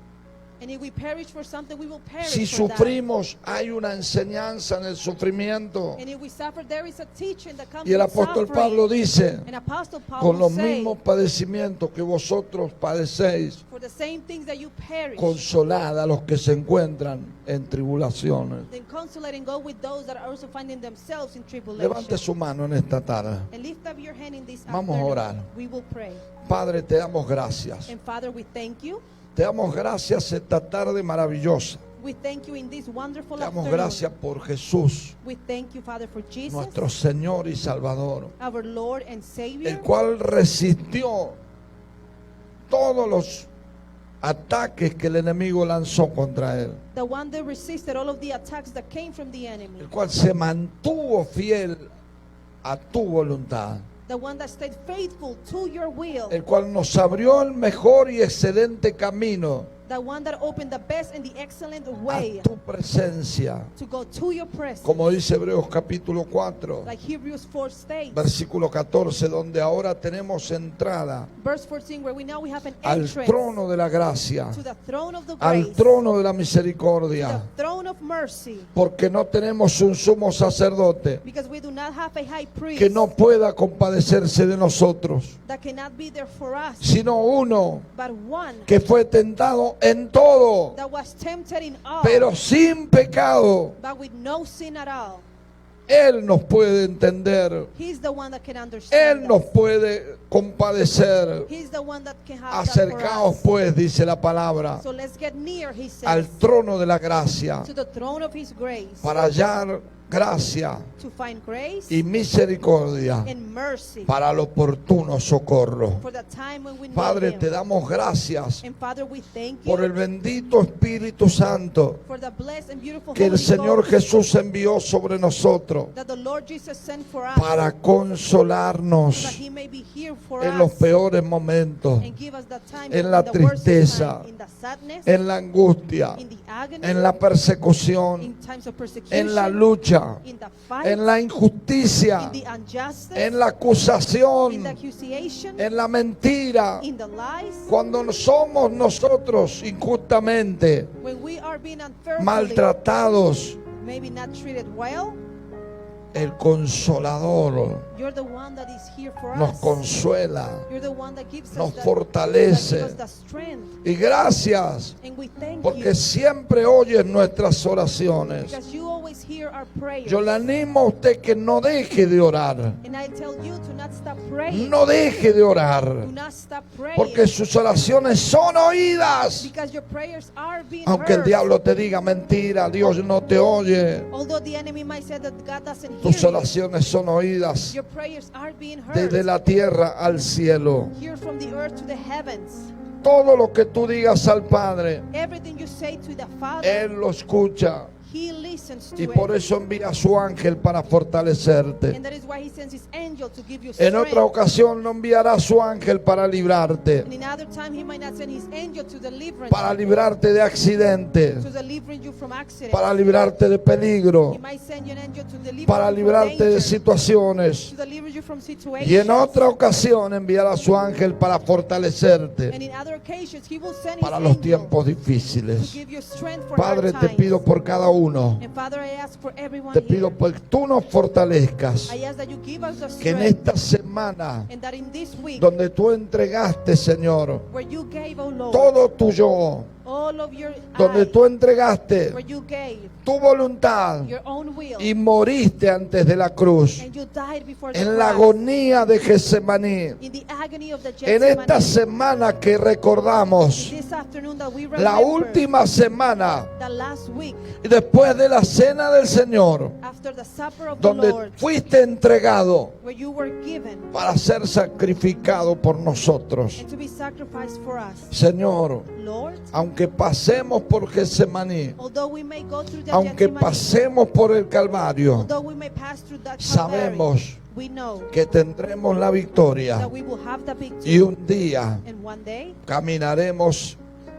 And if we perish for something, we will perish Si for that. sufrimos, hay una enseñanza en el sufrimiento. And if we suffer, there is a teaching that comes Y el with apóstol suffering. Pablo dice, And Apostle Paul con los will say, mismos padecimientos que vosotros padecéis, for the same things that you perish, consolad a los que se encuentran en tribulaciones. then consolate and go with those that are also finding themselves in tribulation. Levante su mano en esta tarde. And lift up your hand in this Vamos a afternoon. orar. We will pray. Padre, te damos gracias. And Father, we thank you. Te damos gracias esta tarde maravillosa. We thank you in this wonderful Te damos afternoon. gracias por Jesús, We thank you, Father, for Jesus, nuestro Señor y Salvador, our Lord and Savior, el cual resistió todos los ataques que el enemigo lanzó contra él, the one that resisted all of the attacks that came from the enemy, el cual se mantuvo fiel a tu voluntad, the one that stayed faithful to your will, el cual nos abrió el mejor y excelente camino the one that opened the best and the excellent a way tu presencia, to go to your presence, como dice Hebreos capítulo 4, like Hebrews 4 states, versículo 14, donde ahora tenemos entrada verse 14, where we now we have an al entrance trono de la gracia, to the throne of the al grace, trono de la to misericordia, the throne of mercy, porque no tenemos un sumo sacerdote because we do not have a high priest que no pueda compadecerse de nosotros, that cannot be there for us, sino uno but one que fue tentado en todo, that was tempted in all, pero sin pecado. but with no sin at all. Él nos puede entender, He's the one that can understand Él nos us. puede compadecer. He's the one that can have that Acercaos for us. pues, dice la palabra, So let's get near, he says, al trono de la gracia, to the throne of his grace, para hallar gracia to find grace y misericordia and mercy para el oportuno socorro. for the time when we need Padre, him. te damos gracias And Father, we thank por you el bendito Espíritu Santo for the blessed and beautiful que el Holy Señor Ghost Jesús envió sobre nosotros that the Lord Jesus sent for us, para so consolarnos, that he may be here for en los us peores momentos, and give us the time en la in the worst tristeza, time, in the sadness, en la angustia, in the agony, en la persecución, in times of persecution, en la lucha, in the fight, en la injusticia, in the injustice, en la in the acusación, accusation, en la mentira. in the lies. Cuando somos nosotros injustamente When we are being unfairly, maltratados, maybe not treated well, el Consolador you're the one that is here for nos us. consuela, You're the one that gives nos us that fortalece. gives us the strength. Y gracias, And we thank porque you siempre oyes nuestras oraciones. because you always hear our prayers. Yo le animo a usted que no deje de orar. And I tell you to not stop praying. No deje de orar, Do not stop praying. porque sus oraciones son oídas. Because your prayers are being Aunque el heard. diablo te diga mentira, Dios no te oye. Although the enemy might say that God doesn't hear Tus you, oraciones son oídas your prayers are being heard. desde la tierra al cielo. Here from the earth to the heavens. Todo lo que tú digas al Padre, Everything you say to the Father, Él lo escucha. He listens to Y por it. eso envía a su ángel para fortalecerte. And that is why He sends His angel to give you En strength. otra ocasión no enviará a su ángel para librarte, And in other time He might not send His angel to deliver para you, librarte de accidentes, to deliver you from accidents. para librarte de peligro, He might send you an angel to deliver para you from librarte de danger, situaciones. to deliver you from situations. Y en otra ocasión enviará a su ángel para And fortalecerte in other occasions He will send para His los angel tiempos to difíciles. give you strength for Padre, hard te times. pido por cada uno, And Father, I ask for everyone te here. pido por que tú nos fortalezcas, I ask that you give us the que en strength, esta semana and that in this week donde tú entregaste, Señor, where you gave, oh Lord, todo tu yo, all of your donde I, tú entregaste where you gave tu voluntad your own will, y moriste antes de la cruz, and you died before the en la cross, agonía de Getsemaní, in the agony of the en esta Gethsemane, semana que recordamos, this afternoon that we la remember última semana the last week y después de la cena del Señor, after the supper of the donde Lord, fuiste entregado where you were given para ser sacrificado por nosotros. and to be sacrificed for us. Señor, Lord, aunque pasemos por Getsemaní, although we may go through the aunque Gethsemane, pasemos por el Calvario, although we may pass through that Calvary, sabemos we know que tendremos la victoria that we will have the victory, y un día and one day caminaremos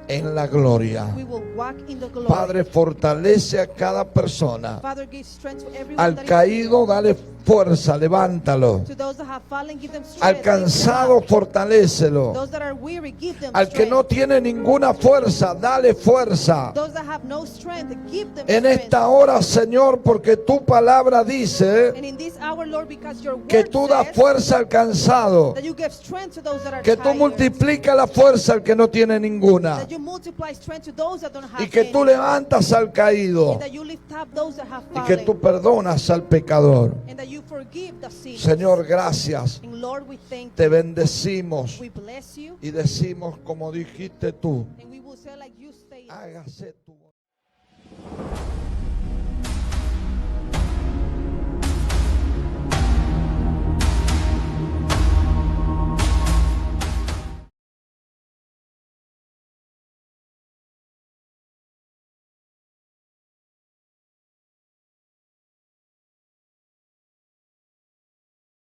en la gloria. we will walk in the glory. Padre, fortalece a cada persona. Father, give strength to everyone Al that is caído, dale fuerza, levántalo. to those that have fallen, give them strength. Al lift them cansado, up. fortalécelo. Those that are weary, give them Al que strength. no tiene ninguna fuerza, dale fuerza. Those that have no strength, give them En strength. esta hora, Señor, porque tu palabra dice And in this hour, Lord, because your que word tú das says fuerza al cansado, that you give strength to those that are que tú tired, multiplicas la fuerza al que no tiene ninguna, that you multiply strength to those that don't have y que tú any, levantas al caído, and that you lift up those that have y fallen, que tú perdonas al pecador. and that you forgive the sins. Señor, gracias. And Lord, we thank Te you. bendecimos We bless you, y decimos como dijiste tú, and we will say like you say. hágase tu